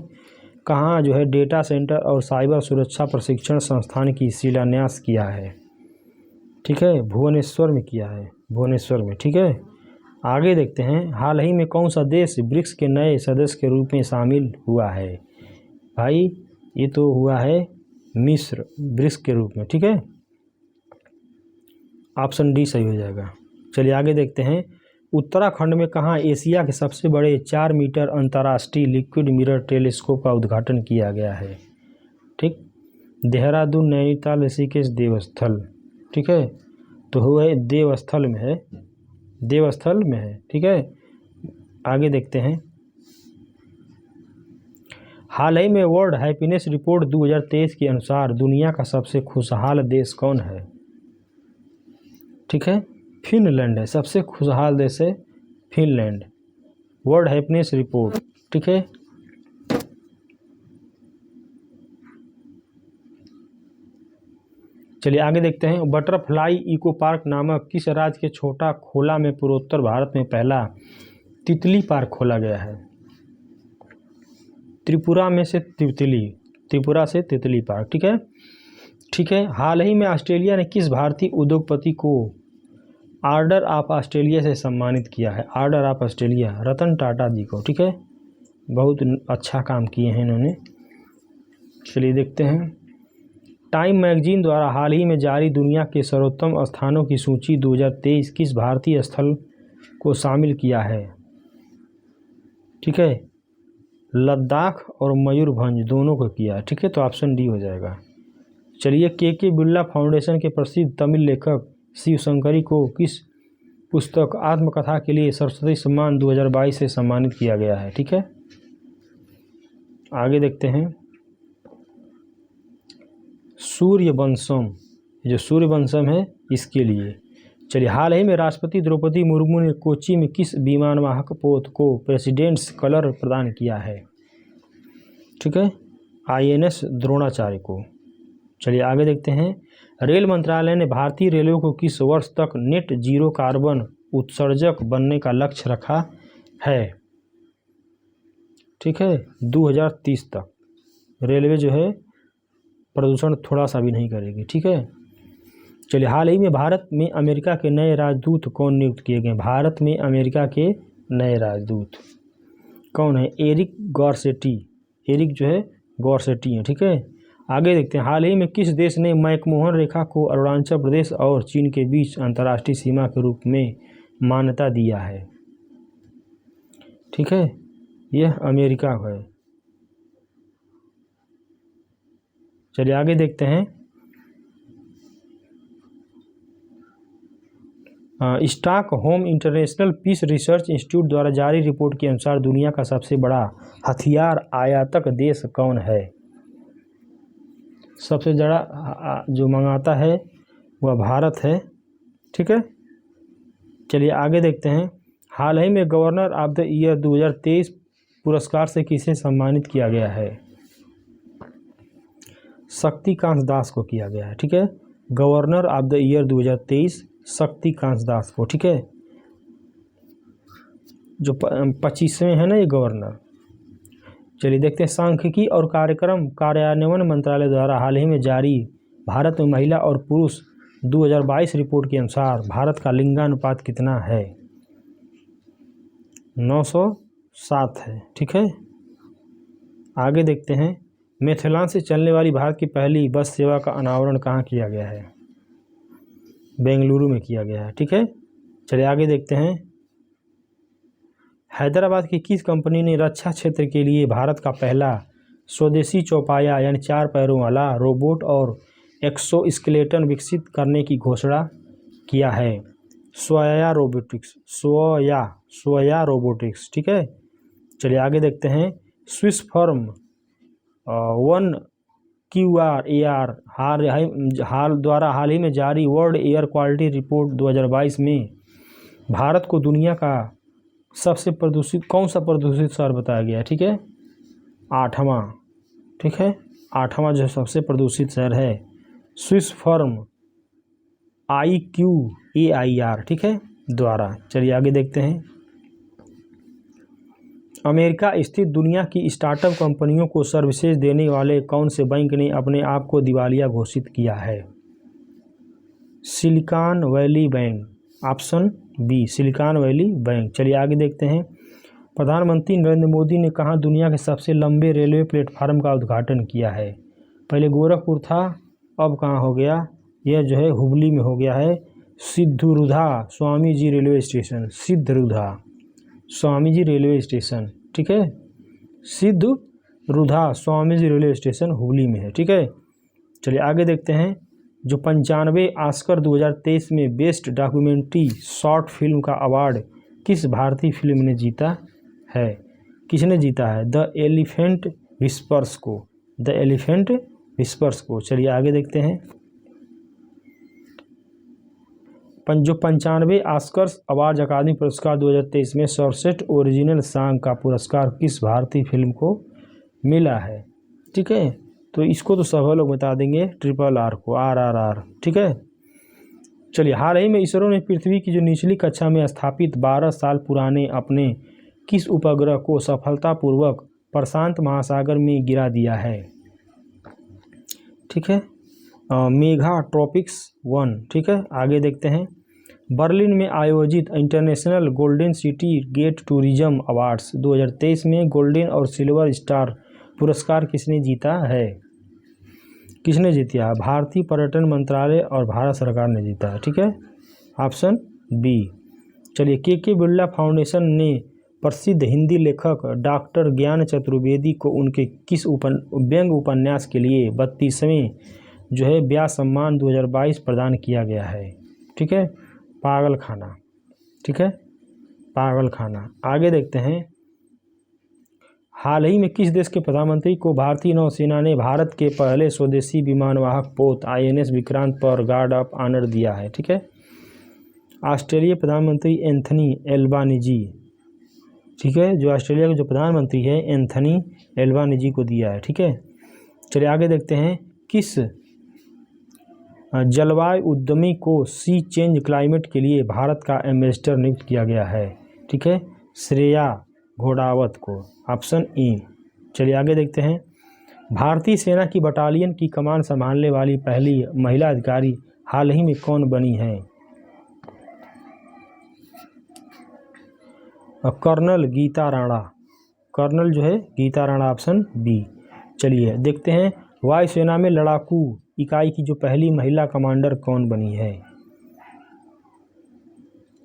कहाँ जो है डेटा सेंटर और साइबर सुरक्षा प्रशिक्षण संस्थान की शिलान्यास किया है। ठीक है, भुवनेश्वर में किया है, भुवनेश्वर में। ठीक है, आगे देखते हैं, हाल ही में कौन सा देश ब्रिक्स के नए सदस्य के रूप में शामिल हुआ है। भाई ये तो हुआ है मिस्र, ब्रिक्स के रूप में। ठीक है, ऑप्शन डी सही हो जाएगा। चलिए आगे देखते हैं, उत्तराखंड में कहाँ एशिया के सबसे बड़े 4 मीटर अंतर्राष्ट्रीय लिक्विड मिरर टेलीस्कोप का उद्घाटन किया गया है। ठीक, देहरादून, नैनीताल, ऋषिकेश, देवस्थल। ठीक है, तो हुआ देवस्थल में है, देवस्थल में है। ठीक है, आगे देखते हैं, हाल ही में वर्ल्ड हैप्पीनेस रिपोर्ट 2023 के अनुसार दुनिया का सबसे खुशहाल देश कौन है। ठीक है, फिनलैंड है, सबसे खुशहाल देश है फिनलैंड, वर्ल्ड हैप्पीनेस रिपोर्ट। ठीक है, चलिए आगे देखते हैं, बटरफ्लाई इको पार्क नामक किस राज्य के छोटा खोला में पूर्वोत्तर भारत में पहला तितली पार्क खोला गया है। त्रिपुरा से तितली पार्क। ठीक है, ठीक है, हाल ही में ऑस्ट्रेलिया ने किस भारतीय उद्योगपति को ऑर्डर ऑफ ऑस्ट्रेलिया से सम्मानित किया है। Order of Australia Ratan Tata जी को। ठीक है, बहुत अच्छा काम किए हैं इन्होंने। चलिए देखते हैं, टाइम मैगजीन द्वारा हाल ही में जारी दुनिया के सर्वोत्तम स्थानों की सूची 2023 किस भारतीय स्थल को शामिल किया है। ठीक है, लद्दाख और मयूरभंज दोनों को किया है। ठीक है, तो ऑप्शन डी हो जाएगा। चलिए, के बिरला फाउंडेशन के प्रसिद्ध तमिल लेखक शिव शंकरी को किस पुस्तक आत्मकथा के लिए सरस्वती सम्मान 2022 से सम्मानित किया गया है। ठीक है, आगे देखते हैं, सूर्यवंशम, जो सूर्यवंशम है इसके लिए। चलिए, हाल ही में राष्ट्रपति द्रौपदी मुर्मू ने कोच्चि में किस विमानवाहक पोत को प्रेसिडेंट्स कलर प्रदान किया है। ठीक है, INS द्रोणाचार्य को। चलिए आगे देखते हैं, रेल मंत्रालय ने भारतीय रेलवे को किस वर्ष तक नेट जीरो कार्बन उत्सर्जक बनने का लक्ष्य रखा है। ठीक है, 2030 तक रेलवे जो है प्रदूषण थोड़ा सा भी नहीं करेगी। ठीक है, चलिए, हाल ही में भारत में अमेरिका के नए राजदूत कौन नियुक्त किए गए। भारत में अमेरिका के नए राजदूत कौन है। एरिक जो है गॉरसेटी है। ठीक है, आगे देखते हैं, हाल ही में किस देश ने मैकमोहन रेखा को अरुणाचल प्रदेश और चीन के बीच अंतर्राष्ट्रीय सीमा के रूप में मान्यता दिया है। ठीक है, यह अमेरिका है। चलिए आगे देखते हैं, Stockholm International Peace Research Institute द्वारा जारी रिपोर्ट के अनुसार दुनिया का सबसे बड़ा हथियार आयातक देश कौन है। सबसे ज़्यादा जो मंगाता है वह भारत है। ठीक है, चलिए आगे देखते हैं, हाल ही में गवर्नर ऑफ द ईयर 2023 पुरस्कार से किसे सम्मानित किया गया है। शक्तिकांत दास को किया गया है। ठीक है, governor of the year 2023 Shaktikanta Das को। ठीक है, जो 25वें है ना ये गवर्नर। चलिए देखते हैं, सांख्यिकी और कार्यक्रम कार्यान्वयन मंत्रालय द्वारा हाल ही में जारी भारत में महिला और पुरुष 2022 रिपोर्ट के अनुसार भारत का लिंगानुपात कितना है? 907 है। ठीक है, आगे देखते हैं। मिथिलान से चलने वाली भारत की पहली बस सेवा का अनावरण कहाँ किया गया है? बेंगलुरु में किया गया है। ठीक है, चलिए आगे देखते हैं। हैदराबाद की किस कंपनी ने रक्षा क्षेत्र के लिए भारत का पहला स्वदेशी चौपाया यानी 4 पैरों वाला रोबोट और एक्सोस्केलेटन विकसित करने की घोषणा किया है? स्वया रोबोटिक्स। ठीक है, चलिए आगे देखते हैं। स्विस फर्म 1QR हाल ही में जारी वर्ल्ड एयर क्वालिटी रिपोर्ट 2022 में भारत को दुनिया का सबसे कौन सा प्रदूषित शहर बताया गया है? ठीक है, 8वां। ठीक है, 8वां जो सबसे प्रदूषित शहर है स्विस फर्म IQAIR, ठीक है, द्वारा। चलिए आगे देखते हैं। अमेरिका स्थित दुनिया की स्टार्टअप कंपनियों को सर्विसेज देने वाले कौन से बैंक ने अपने आप को दिवालिया घोषित किया है? Silicon Valley Bank. Option B, Silicon Valley Bank. चलिए आगे देखते हैं। प्रधानमंत्री नरेंद्र मोदी ने कहाँ दुनिया के सबसे लंबे रेलवे प्लेटफार्म का उद्घाटन किया है? पहले गोरखपुर था, अब कहाँ हो गया? यह जो है हुबली में हो गया है। सिद्धरूधा Swami ji railway station, सिद्धरूधा Swami ji railway station. ठीक है, सिद्धरूधा स्वामी जी रेलवे स्टेशन हुबली में है। ठीक है, चलिए आगे देखते हैं। जो 95 ऑस्कर 2023 में बेस्ट डॉक्यूमेंट्री शॉर्ट फिल्म का अवार्ड किस भारतीय फिल्म ने जीता है? किसने जीता है? द एलिफेंट विस्पर्स को, द एलिफेंट विस्पर्स को। चलिए आगे देखते हैं। जो 95 ऑस्कर्स अवार्ड अकादमी पुरस्कार 2023 में सर्वश्रेष्ठ ओरिजिनल सॉन्ग का पुरस्कार किस भारतीय फिल्म को मिला है? ठीक है, तो इसको तो सब लोग बता देंगे, RRR को, RRR। ठीक है, चलिए हाल ही में इसरो ने पृथ्वी की जो निचली कक्षा में स्थापित 12 साल पुराने अपने किस उपग्रह को सफलतापूर्वक प्रशांत महासागर में गिरा दिया है? ठीक है, मेगाट्रॉपिक्स 1। ठीक है, आगे देखते हैं। बर्लिन में आयोजित International Golden City Gate Tourism Awards 2023 में गोल्डन और सिल्वर स्टार पुरस्कार किसने जीता है? किसने जीता है? भारतीय पर्यटन मंत्रालय और भारत सरकार ने जीता है। ठीक है, ऑप्शन बी। चलिए, के बिरला फाउंडेशन ने प्रसिद्ध हिंदी लेखक डॉक्टर ज्ञान चतुर्वेदी को उनके किस व्यंग्य उपन्यास के लिए 32वें जो है व्यास सम्मान 2022 प्रदान किया गया है? ठीक है, पागल खाना। ठीक है, पागल खाना। आगे देखते हैं। हाल ही में किस देश के प्रधानमंत्री को भारतीय नौसेना ने भारत के पहले स्वदेशी विमानवाहक पोत INS विक्रांत पर गार्ड ऑफ ऑनर दिया है? ठीक है, ऑस्ट्रेलिया प्रधानमंत्री एंथनी एल्बानीजी। ठीक है, जो ऑस्ट्रेलिया के जो प्रधानमंत्री है एंथनी एल्बानीजी को दिया है। ठीक है, चलिए आगे देखते हैं। किस जलवायु उद्यमी को सी चेंज क्लाइमेट के लिए भारत का एम्बेसडर नियुक्त किया गया है? ठीक है, श्रेया घोड़ावत को, ऑप्शन ई। चलिए आगे देखते हैं। भारतीय सेना की बटालियन की कमान संभालने वाली पहली महिला अधिकारी हाल ही में कौन बनी है? कर्नल गीता राणा। कर्नल जो है गीता राणा, ऑप्शन बी। चलिए देखते हैं। वायुसेना में लड़ाकू इकाई की जो पहली महिला कमांडर कौन बनी है?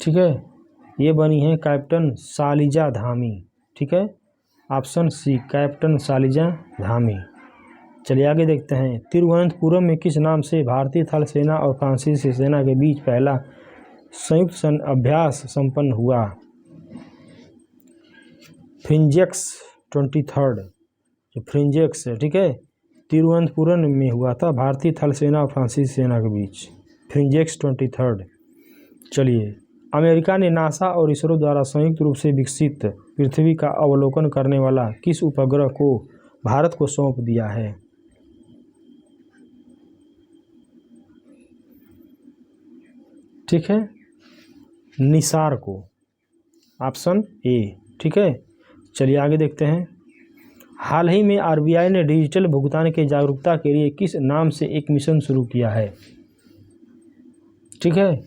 ठीक है, ये बनी है कैप्टन शालिजा धामी। ठीक है, option C, captain Shalija Dhami. चलिए आगे देखते हैं। तिरुवनंतपुरम में किस नाम से भारतीय थल सेना और फ्रांसीसी सेना के बीच पहला संयुक्त अभ्यास संपन्न हुआ? फ्रिंजेक्स 23, जो फ्रिंजेक्स है, ठीक है, तिरुवनंतपुरम में हुआ था भारतीय थल सेना और फ्रांसीसी सेना के बीच, फ्रिंजेक्स 23। चलिए, अमेरिका ने नासा और इसरो द्वारा संयुक्त रूप से विकसित पृथ्वी का अवलोकन करने वाला किस उपग्रह को भारत को सौंप दिया है? ठीक है, निसार को, ऑप्शन ए। ठीक है, चलिए आगे देखते हैं। हाल ही में RBI ने डिजिटल भुगतान के जागरूकता के लिए किस नाम से एक मिशन शुरू किया है? ठीक है।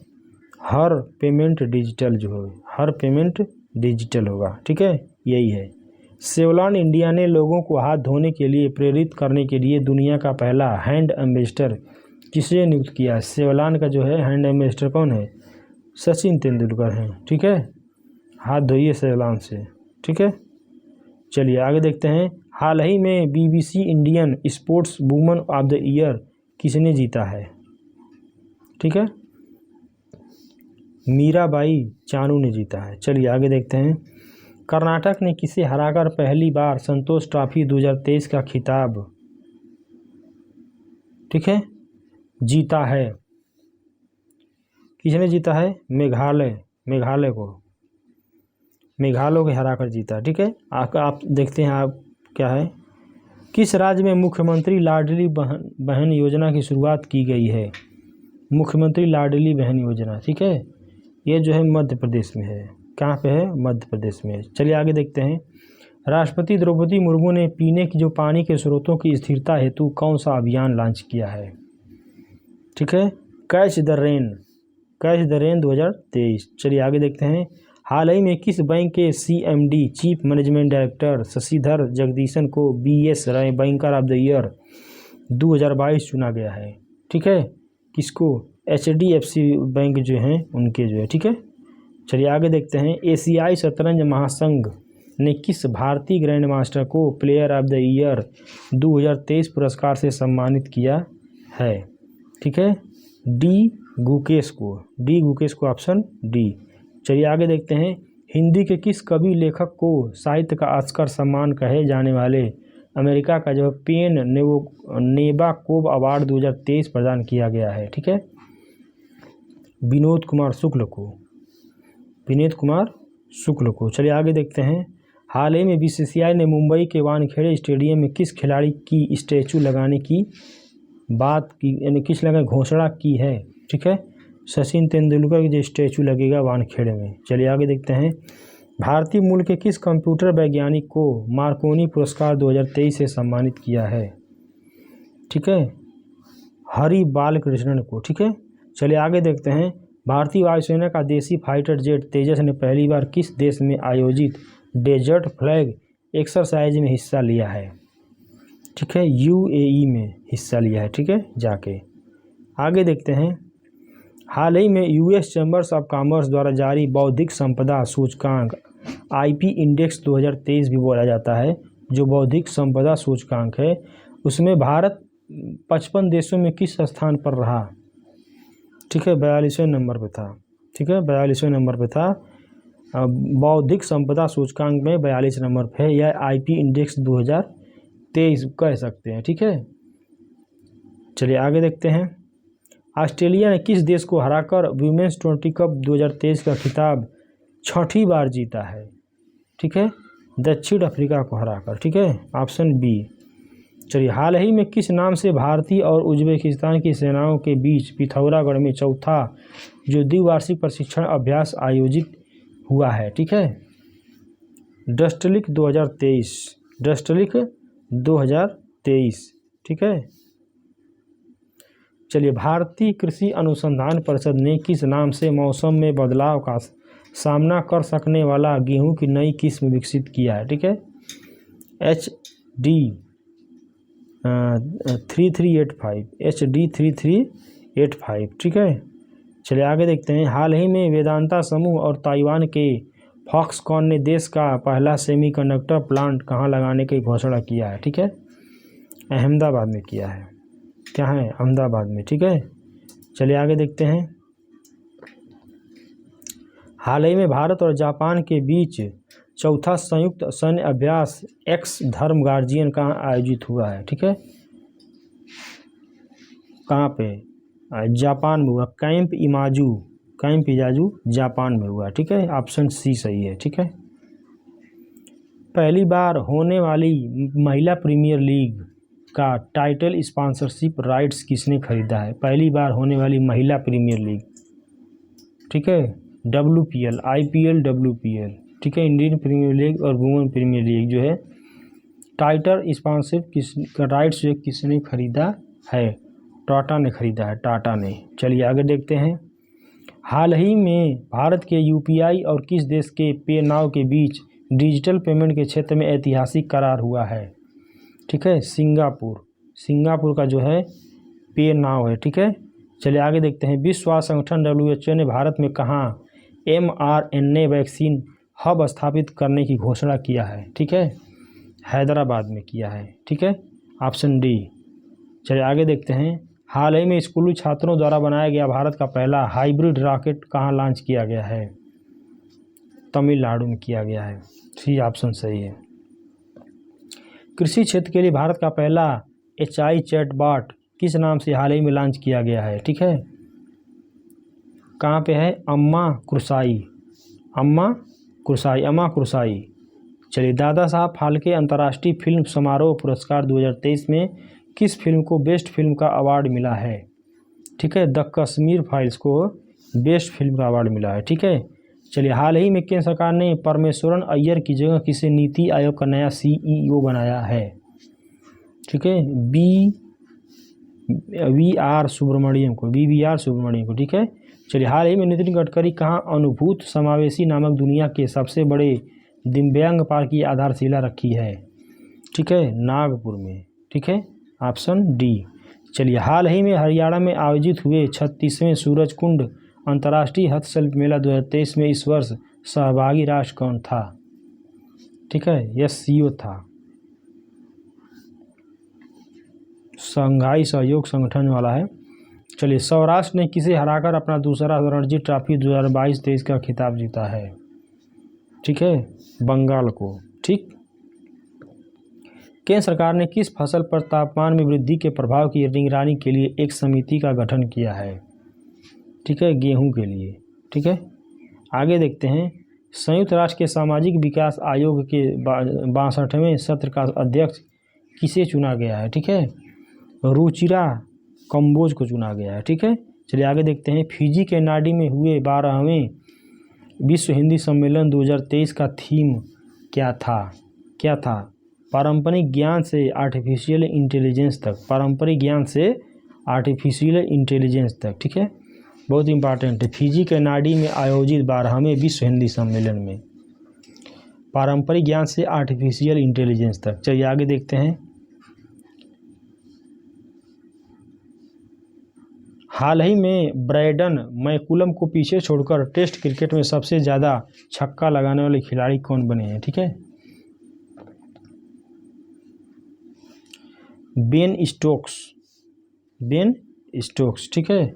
हर पेमेंट डिजिटल जो है, हर पेमेंट डिजिटल होगा, ठीक है, यही है। सेवलॉन इंडिया ने लोगों को हाथ धोने के लिए प्रेरित करने के लिए दुनिया का पहला हैंड एम्बेसडर किसे नियुक्त किया? सेवलॉन का जो है हैंड एम्बेसडर कौन है? सचिन तेंदुलकर हैं, ठीक है। हाथ धोइए सेवलॉन से, ठीक है। चलिए आगे देखते हैं। हाल ही में BBC Indian sports woman of the year किसने जीता है? ठीक है, मीराबाई चानू ने जीता है। चलिए आगे देखते हैं। कर्नाटक ने किसे हराकर पहली बार संतोष ट्रॉफी 2023 का खिताब, ठीक है, जीता है? किसने जीता है? मेघालय को हराकर जीता, ठीक है। आप देखते हैं आप क्या है। किस राज्य में मुख्यमंत्री लाडली बहन योजना की शुरुआत की गई है? मुख्यमंत्री लाडली बहन योजना, ठीक है, ये जो है मध्य प्रदेश में है। कहाँ पे है? मध्य प्रदेश में। चलिए आगे देखते हैं। राष्ट्रपति द्रौपदी मुर्मू ने पीने की जो पानी के स्रोतों की स्थिरता हेतु कौन सा अभियान लॉन्च किया है? ठीक है, कैच द रेन 2023। चलिए आगे देखते हैं। हाल ही में किस बैंक के CMD chief management director Shashidhar Jagdishan को BS banker of the year 2022 चुना गया है? ठीक है, किसको? HDFC बैंक जो हैं उनके जो है, ठीक है। चलिए आगे देखते हैं। एशियाई शतरंज महासंघ ने किस भारतीय ग्रैंड मास्टर को प्लेयर ऑफ द ईयर 2023 पुरस्कार से सम्मानित किया है? ठीक है, डी गुकेश को, ऑप्शन डी। चलिए आगे देखते हैं। हिंदी के किस कवि लेखक को साहित्य का ऑस्कर सम्मान कहे जाने वाले अमेरिका का जो पेन नेबाकोव अवार्ड 2023 प्रदान किया गया है? ठीक है, विनोद कुमार शुक्ल को। चलिए आगे देखते हैं। हाल ही में BCCI ने मुंबई के वानखेड़े स्टेडियम में किस खिलाड़ी की स्टैचू लगाने की बात की, यानी किस लगा घोषणा की है? ठीक है, सचिन तेंदुलकर की जो स्टैचू लगेगा वानखेड़े में। चलिए आगे देखते हैं। भारतीय मूल के किस कंप्यूटर वैज्ञानिक को मार्कोनी पुरस्कार 2023 से सम्मानित किया है? ठीक है, हरि बालकृष्णन को। ठीक है, चलिए आगे देखते हैं। भारतीय वायुसेना का देसी फाइटर जेट तेजस ने पहली बार किस देश में आयोजित डेजर्ट फ्लैग एक्सरसाइज में हिस्सा लिया है? ठीक है, UAE में हिस्सा लिया है, ठीक है, जाके। आगे देखते हैं। हाल ही में US चैम्बर्स ऑफ कॉमर्स द्वारा जारी बौद्धिक संपदा सूचकांक IP इंडेक्स 2023 भी बोला जाता है, जो बौद्धिक संपदा सूचकांक है, उसमें भारत 55 देशों में किस स्थान पर रहा? ठीक है, 42वें नंबर पे था। ठीक है, 42वें नंबर पे था। बौद्धिक संपदा सूचकांक में 42 नंबर पे है। यह IP इंडेक्स 2023 कह सकते हैं, ठीक है। चलिए आगे देखते हैं। ऑस्ट्रेलिया ने किस देश को हराकर वुमेन्स 20 कप 2023 का खिताब 6ठी बार जीता है? ठीक है, दक्षिण अफ्रीका को हराकर, ठीक है, ऑप्शन बी। चलिए, हाल ही में किस नाम से भारतीय और उज्बेकिस्तान की सेनाओं के बीच पिथौरागढ़ में चौथा जो द्विवार्षिक प्रशिक्षण अभ्यास आयोजित हुआ है? ठीक है, डस्टलिक 2023, ठीक है। चलिए, भारतीय कृषि अनुसंधान परिषद ने किस नाम से मौसम में बदलाव का सामना कर सकने वाला गेहूं की नई किस्म विकसित किया है? ठीक है, HD 3385, ठीक है। चलिए आगे देखते हैं। हाल ही में वेदांता समूह और ताइवान के फॉक्सकॉन ने देश का पहला सेमीकंडक्टर प्लांट कहाँ लगाने की घोषणा किया है? ठीक है, अहमदाबाद में किया है। क्या है? अहमदाबाद में, ठीक है। चलिए आगे देखते हैं। हाल ही में भारत और जापान के बीच चौथा संयुक्त सैन्य अभ्यास एक्स धर्म गार्जियन कहाँ आयोजित हुआ है? ठीक है, कहाँ पे? जापान में हुआ। कैंप इजाजू जापान में हुआ, ठीक है, ऑप्शन सी सही है, ठीक है। पहली बार होने वाली महिला प्रीमियर लीग का टाइटल स्पॉन्सरशिप राइट्स किसने खरीदा है? पहली बार होने वाली महिला प्रीमियर लीग, ठीक है, WPL, IPL, WPL, ठीक है, इंडियन प्रीमियर लीग और वुमेन प्रीमियर लीग जो है टाइटल स्पॉन्सरशिप राइट्स जो किसने खरीदा है? टाटा ने खरीदा है, टाटा ने। चलिए आगे देखते हैं। हाल ही में भारत के यूपीआई और किस देश के पे नाउ के बीच डिजिटल पेमेंट के क्षेत्र में ऐतिहासिक करार हुआ है? ठीक है, सिंगापुर का जो है पे नाउ है। ठीक है, चलिए आगे देखते हैं। विश्व स्वास्थ्य संगठन WHO ने भारत में कहाँ mRNA वैक्सीन हब स्थापित करने की घोषणा किया है? ठीक है, हैदराबाद में किया है। ठीक है, ऑप्शन डी। चलिए आगे देखते हैं। हाल ही में स्कूली छात्रों द्वारा बनाया गया भारत का पहला हाइब्रिड रॉकेट कहाँ लॉन्च किया गया है? तमिलनाडु में किया गया है। सी ऑप्शन सही है। कृषि क्षेत्र के लिए भारत का पहला HI चैटबॉट किस नाम से हाल ही में लॉन्च किया गया है? ठीक है, कहाँ पे है? अम्मा कृसाई। चलिए, दादा साहब फाल्के अंतर्राष्ट्रीय फिल्म समारोह पुरस्कार 2023 में किस फिल्म को बेस्ट फिल्म का अवार्ड मिला है? ठीक है, द कश्मीर फाइल्स को बेस्ट फिल्म का अवार्ड मिला है। ठीक है, चलिए, हाल ही में केंद्र सरकार ने परमेश्वरन अय्यर की जगह किसे नीति आयोग का नया CEO बनाया है? ठीक है, BVR सुब्रमण्यम को। ठीक है, चलिए, हाल ही में नितिन गडकरी कहाँ अनुभूत समावेशी नामक दुनिया के सबसे बड़े दिव्यांग पार्क की आधारशिला रखी है? ठीक है, नागपुर में। ठीक है, ऑप्शन डी। चलिए, हाल ही में हरियाणा में आयोजित हुए 36वें सूरजकुंड अंतर्राष्ट्रीय हस्तशिल्प मेला 2023 में इस वर्ष सहभागी राष्ट्र कौन था? ठीक है, SCO था, शंघाई सहयोग संगठन वाला है। चलिए, सौराष्ट्र ने किसे हराकर अपना दूसरा रणजी ट्रॉफी 2022-23 का खिताब जीता है? ठीक है, बंगाल को। ठीक, केंद्र सरकार ने किस फसल पर तापमान में वृद्धि के प्रभाव की निगरानी के लिए एक समिति का गठन किया है? ठीक है, गेहूं के लिए। ठीक है, आगे देखते हैं। संयुक्त राष्ट्र के सामाजिक विकास आयोग के 62वें सत्र का अध्यक्ष किसे चुना गया है? ठीक है, रुचिरा कंबोज को चुना गया है। ठीक है, चलिए आगे देखते हैं। फिजी के नाडी में हुए 12वें विश्व हिंदी सम्मेलन 2023 का थीम क्या था? पारंपरिक ज्ञान से आर्टिफिशियल इंटेलिजेंस तक। ठीक है, बहुत इंपॉर्टेंट है। फिजी के नाडी में आयोजित 12वें विश्व हिंदी सम्मेलन में पारंपरिक ज्ञान से आर्टिफिशियल इंटेलिजेंस तक। चलिए आगे देखते हैं। हाल ही में ब्रैडन मैकुलम को पीछे छोड़कर टेस्ट क्रिकेट में सबसे ज़्यादा छक्का लगाने वाले खिलाड़ी कौन बने हैं? ठीक है, बेन स्टोक्स। ठीक है,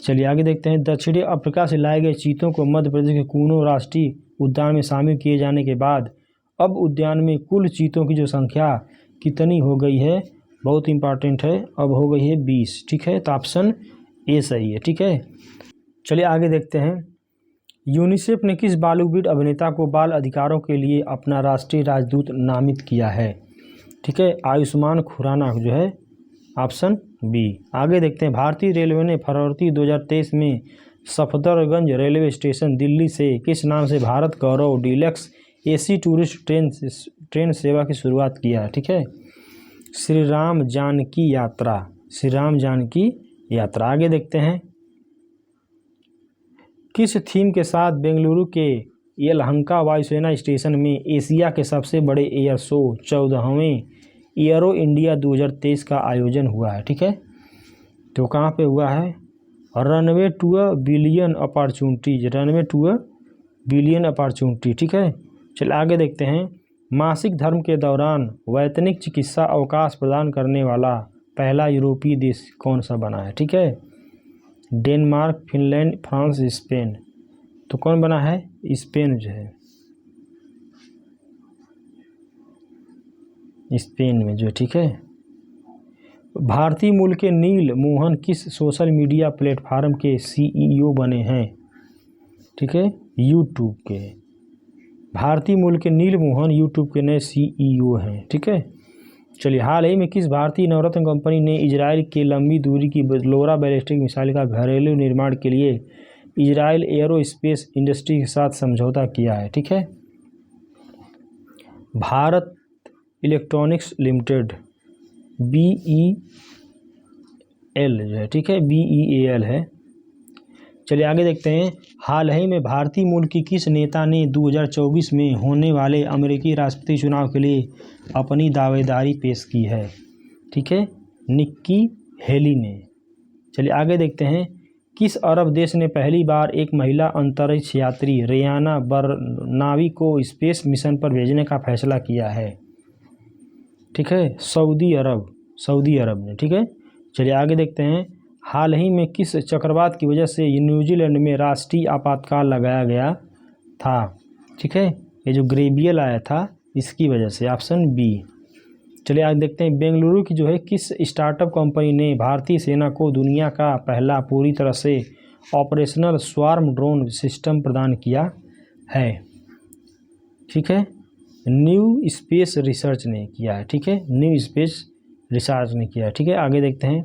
चलिए आगे देखते हैं। दक्षिणी अफ्रीका से लाए गए चीतों को मध्य प्रदेश के कूनो राष्ट्रीय उद्यान में शामिल किए जाने के बाद अब उद्यान में कुल चीतों की जो संख्या कितनी हो गई है? बहुत इंपॉर्टेंट है, अब हो गई है 20। ठीक है, तो ऑप्शन ए सही है। ठीक है, चलिए आगे देखते हैं। यूनिसेफ ने किस बॉलीवुड अभिनेता को बाल अधिकारों के लिए अपना राष्ट्रीय राजदूत नामित किया है? ठीक है, आयुष्मान खुराना जो है, ऑप्शन बी। आगे देखते हैं। भारतीय रेलवे ने फरवरी 2023 में सफदरगंज रेलवे स्टेशन दिल्ली से किस नाम से भारत गौरव डीलक्स AC टूरिस्ट ट्रेन सेवा की शुरुआत किया है? ठीक है, श्री राम जानकी यात्रा। आगे देखते हैं। किस थीम के साथ बेंगलुरु के येलहंका वायुसेना स्टेशन में एशिया के सबसे बड़े एयर शो 14वें एयरो इंडिया 2023 का आयोजन हुआ है? ठीक है, तो कहाँ पे हुआ है? Runway to a billion opportunity. ठीक है, चलिए आगे देखते हैं। मासिक धर्म के दौरान वैतनिक चिकित्सा अवकाश प्रदान करने वाला पहला यूरोपीय देश कौन सा बना है? ठीक है, डेनमार्क, फिनलैंड, फ्रांस, स्पेन। तो कौन बना है? स्पेन जो है, स्पेन में जो। ठीक है, भारतीय मूल के नील मोहन किस सोशल मीडिया प्लेटफॉर्म के CEO बने हैं? ठीक है, यूट्यूब के। भारतीय मूल के नील मोहन यूट्यूब के नए CEO हैं। ठीक है, चलिए, हाल ही में किस भारतीय नवरत्न कंपनी ने इजराइल के लंबी दूरी की लोरा बैलिस्टिक मिसाइल का घरेलू निर्माण के लिए इजराइल एरोस्पेस इंडस्ट्री के साथ समझौता किया है? ठीक है, भारत इलेक्ट्रॉनिक्स लिमिटेड BEL जो है। ठीक है, BEAL है। चलिए आगे देखते हैं। हाल ही में भारतीय मूल की किस नेता ने 2024 में होने वाले अमेरिकी राष्ट्रपति चुनाव के लिए अपनी दावेदारी पेश की है? ठीक है, निक्की हेली ने। चलिए आगे देखते हैं। किस अरब देश ने पहली बार एक महिला अंतरिक्ष यात्री रेयाना बरनावी को स्पेस मिशन पर भेजने का फैसला किया है? ठीक है, सऊदी अरब ने। ठीक है, चलिए आगे देखते हैं। हाल ही में किस चक्रवात की वजह से न्यूजीलैंड में राष्ट्रीय आपातकाल लगाया गया था? ठीक है, ये जो ग्रेबियल आया था इसकी वजह से, ऑप्शन बी। चलिए आज देखते हैं। बेंगलुरु की जो है किस स्टार्टअप कंपनी ने भारतीय सेना को दुनिया का पहला पूरी तरह से ऑपरेशनल स्वार्म ड्रोन सिस्टम प्रदान किया है? ठीक है, न्यू स्पेस रिसर्च ने किया है। ठीक है, न्यू स्पेस रिसर्च ने किया है। ठीक है, आगे देखते हैं।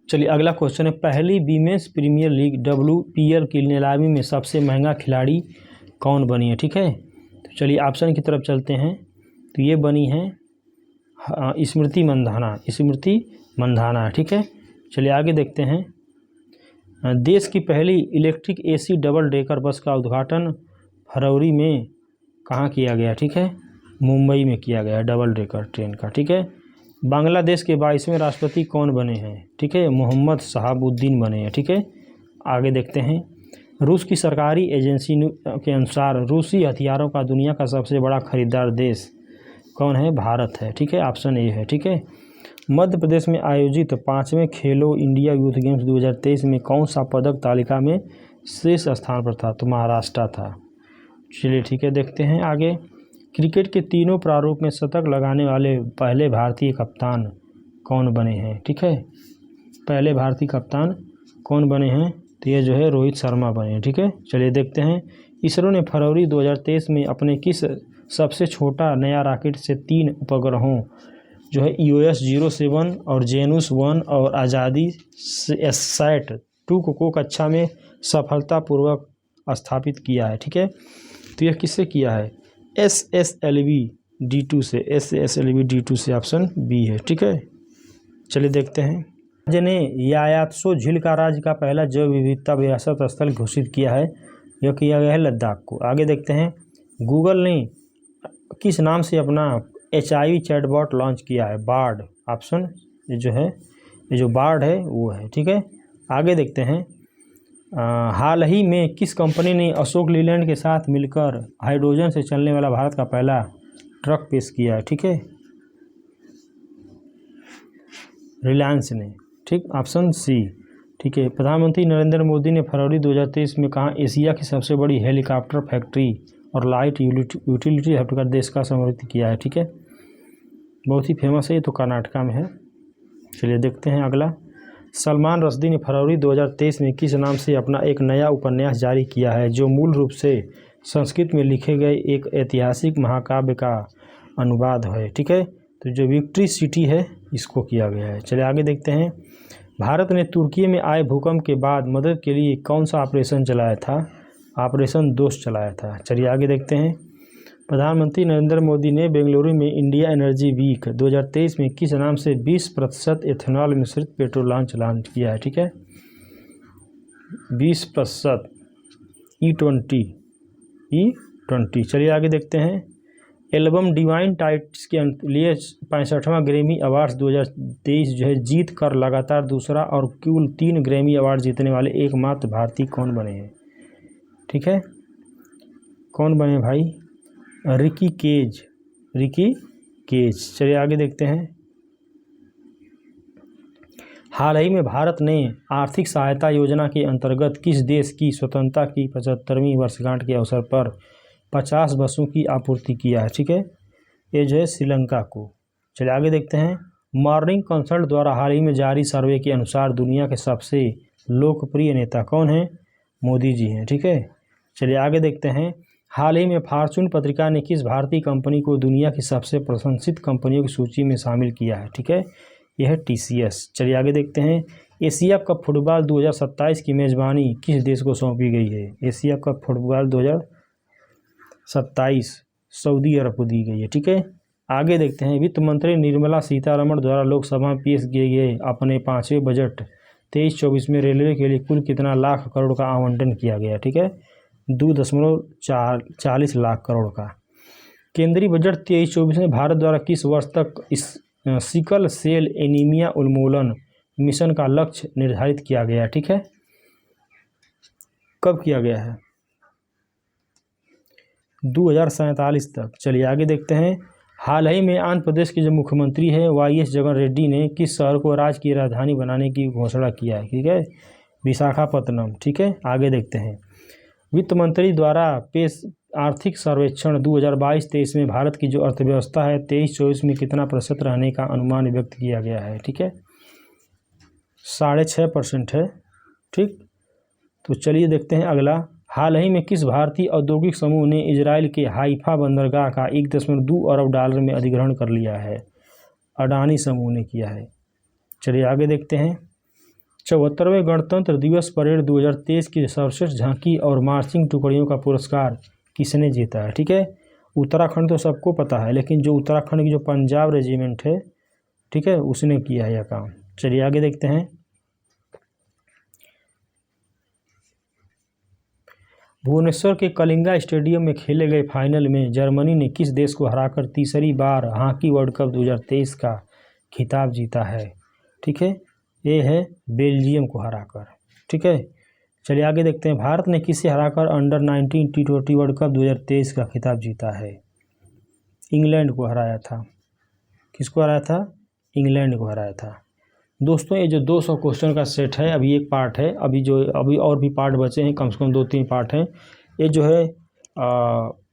चलिए अगला क्वेश्चन है। पहली वीमेंस प्रीमियर लीग WPL की नीलामी में सबसे महंगा खिलाड़ी कौन बनी है? ठीक है, तो चलिए ऑप्शन की तरफ चलते हैं। तो ये बनी है स्मृति मंधाना। ठीक है, चलिए आगे देखते हैं। देश की पहली electric AC double decker bus का उद्घाटन फरवरी में कहाँ किया गया? ठीक है, मुंबई में किया गया डबल डेकर ट्रेन का। ठीक है, बांग्लादेश के 22वें राष्ट्रपति कौन बने हैं? ठीक है, मोहम्मद शहाबुद्दीन बने हैं। ठीक है, आगे देखते हैं। रूस की सरकारी एजेंसी के अनुसार रूसी हथियारों का दुनिया का सबसे बड़ा खरीदार देश कौन है? भारत है। ठीक है, ऑप्शन ए है। ठीक है, मध्य प्रदेश में आयोजित 5वें खेलो इंडिया यूथ गेम्स 2023 में कौन सा पदक तालिका में शीर्ष स्थान पर था? तो महाराष्ट्र था। चलिए ठीक है, देखते हैं आगे। क्रिकेट के तीनों प्रारूप में शतक लगाने वाले पहले भारतीय कप्तान कौन बने हैं? ठीक है, पहले भारतीय कप्तान कौन बने हैं? तो ये जो है रोहित शर्मा बने हैं। ठीक है, चलिए देखते हैं। इसरो ने फरवरी 2023 में अपने किस सबसे छोटा नया रॉकेट से 3 उपग्रहों जो है EOS-07 और जेनुस-1 और आज़ादी SAT-2 को कक्षा में सफलतापूर्वक स्थापित किया है? ठीक है, तो यह किससे किया है? SSLV-D2 से। SSLV-D2 से, ऑप्शन बी है। ठीक है, चलिए देखते हैं। राज्य ने यायात्सो झील का राज्य का पहला जैव विविधता विरासत स्थल घोषित किया है। यह किया गया है लद्दाख को। आगे देखते हैं। गूगल ने किस नाम से अपना HIV चैटबॉट लॉन्च किया है? बार्ड, ऑप्शन ये जो बार्ड है वो है। ठीक है, आगे देखते हैं। हाल ही में किस कंपनी ने अशोक लीलैंड के साथ मिलकर हाइड्रोजन से चलने वाला भारत का पहला ट्रक पेश किया है? ठीक है, रिलायंस ने। ठीक, ऑप्शन सी। ठीक है, प्रधानमंत्री नरेंद्र मोदी ने फरवरी 2023 में कहा एशिया की सबसे बड़ी हेलीकॉप्टर फैक्ट्री और लाइट यूटिलिटी हेलीकॉप्टर देश का समर्पित किया है? ठीक है, बहुत ही फेमस है ये, तो कर्नाटका में है। चलिए देखते हैं अगला। सलमान रश्दी ने फरवरी 2023 में किस नाम से अपना एक नया उपन्यास जारी किया है जो मूल रूप से संस्कृत में लिखे गए एक ऐतिहासिक महाकाव्य का अनुवाद है? ठीक है, तो जो विक्ट्री सिटी है इसको किया गया है। चलिए आगे देखते हैं। भारत ने तुर्की में आए भूकंप के बाद मदद के लिए कौन सा ऑपरेशन चलाया था? ऑपरेशन दोस्त चलाया था। चलिए आगे देखते हैं। प्रधानमंत्री नरेंद्र मोदी ने बेंगलुरु में इंडिया एनर्जी वीक 2023 में किस नाम से 20% एथेनॉल मिश्रित पेट्रोल लॉन्च किया है? ठीक है, 20% E20। चलिए आगे देखते हैं। एल्बम डिवाइन टाइट्स के लिए 65वां ग्रैमी अवार्ड्स 2023 जो है जीत कर लगातार दूसरा और कुल 3 ग्रैमी अवार्ड जीतने वाले एकमात्र भारतीय कौन बने हैं? ठीक है, कौन बने भाई? रिकी केज। चलिए आगे देखते हैं। हाल ही में भारत ने आर्थिक सहायता योजना के अंतर्गत किस देश की स्वतंत्रता की 75वीं वर्षगांठ के अवसर पर 50 बसों की आपूर्ति किया है? ठीक है, ये जो है श्रीलंका को। चलिए आगे देखते हैं। मॉर्निंग कंसल्ट द्वारा हाल ही में जारी सर्वे के अनुसार दुनिया के सबसे लोकप्रिय नेता कौन हैं? मोदी जी हैं। ठीक है, चलिए आगे देखते हैं। हाल ही में फॉर्च्यून पत्रिका ने किस भारतीय कंपनी को दुनिया की सबसे प्रशंसित कंपनियों की सूची में शामिल किया है? ठीक है, यह है TCS। चलिए आगे देखते हैं। एशिया कप फुटबॉल 2027 की मेज़बानी किस देश को सौंपी गई है? एशिया कप फुटबॉल 2027 सऊदी अरब को दी गई है। ठीक है, आगे देखते हैं। वित्त मंत्री निर्मला सीतारमण द्वारा लोकसभा में पेश किए गए अपने 5वें बजट 23-24 में रेलवे के लिए कुल कितना लाख करोड़ का आवंटन किया गया, ठीक है, 2.40 लाख करोड़ का। केंद्रीय बजट 23-24 में भारत द्वारा किस वर्ष तक इस सिकल सेल एनीमिया उन्मूलन मिशन का लक्ष्य निर्धारित किया गया, ठीक है, कब किया गया है? 2047 तक। चलिए आगे देखते हैं। हाल ही में आंध्र प्रदेश के जो मुख्यमंत्री है वाईएस जगन रेड्डी ने किस शहर को राज्य की राजधानी बनाने की घोषणा किया है, ठीक है, विशाखापत्तनम, ठीक है। आगे देखते हैं। वित्त मंत्री द्वारा पेश आर्थिक सर्वेक्षण 2022-23 में भारत की जो अर्थव्यवस्था है 23-24 में कितना प्रतिशत रहने का अनुमान व्यक्त किया गया है, ठीक है, 6.5% है, ठीक। तो चलिए देखते हैं अगला। हाल ही में किस भारतीय औद्योगिक समूह ने इजराइल के हाइफा बंदरगाह का 1.2 अरब डॉलर में अधिग्रहण कर लिया है? अडानी समूह ने किया है। चलिए आगे देखते हैं। 74वें गणतंत्र दिवस परेड 2023 की सर्वश्रेष्ठ झांकी और मार्चिंग टुकड़ियों का पुरस्कार किसने जीता है, ठीक है। उत्तराखंड तो सबको पता है, लेकिन जो उत्तराखंड की जो पंजाब रेजिमेंट है, ठीक है, उसने किया है यह काम। चलिए आगे देखते हैं। भुवनेश्वर के कलिंगा स्टेडियम में खेले गए फाइनल में जर्मनी ने किस देश को हराकर तीसरी बार हॉकी वर्ल्ड कप 2023 का खिताब जीता है, ठीक है, ये है बेल्जियम को हराकर, ठीक है। चलिए आगे देखते हैं। भारत ने किसे हराकर अंडर 19 T20 वर्ल्ड कप 2023 का खिताब जीता है? इंग्लैंड को हराया था। किसको हराया था? इंग्लैंड को हराया था। दोस्तों ये जो 200 क्वेश्चन का सेट है, अभी एक पार्ट है, अभी और भी पार्ट बचे हैं, कम से कम 2-3 पार्ट हैं। ये जो है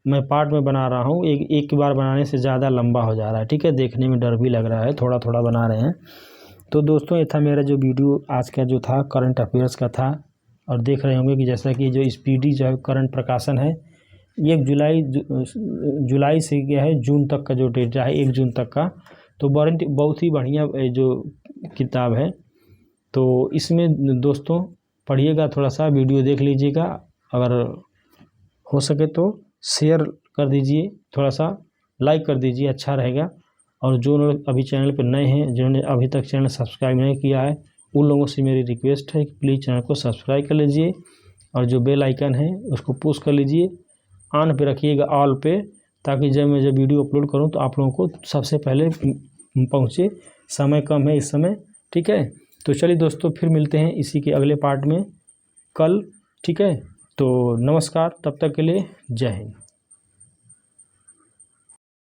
मैं पार्ट में बना रहा हूँ, एक बार बनाने से ज़्यादा लंबा हो जा रहा है, ठीक है, देखने में डर भी लग रहा है, थोड़ा थोड़ा बना रहे हैं। तो दोस्तों ये था मेरा जो वीडियो आज का जो था करंट अफेयर्स का था। और देख रहे होंगे कि जैसा कि जो स्पीडी जो है करंट प्रकाशन है 1 जुलाई से गया है जून तक का जो डेटा है 1 जून तक का, तो बहुत ही बढ़िया जो किताब है। तो इसमें दोस्तों पढ़िएगा, थोड़ा सा वीडियो देख लीजिएगा, अगर हो सके तो शेयर कर दीजिए, थोड़ा सा लाइक कर दीजिए, अच्छा रहेगा। और जो लोग अभी चैनल पर नए हैं, जिन्होंने अभी तक चैनल सब्सक्राइब नहीं किया है, उन लोगों से मेरी रिक्वेस्ट है कि प्लीज़ चैनल को सब्सक्राइब कर लीजिए और जो बेल आइकन है उसको पुश कर लीजिए, ऑन पे रखिएगा, ऑल पे, ताकि जब मैं वीडियो अपलोड करूं तो आप लोगों को सबसे पहले पहुंचे। समय कम है इस समय, ठीक है। तो चलिए दोस्तों फिर मिलते हैं इसी के अगले पार्ट में कल, ठीक है। तो नमस्कार, तब तक के लिए जय हिंद।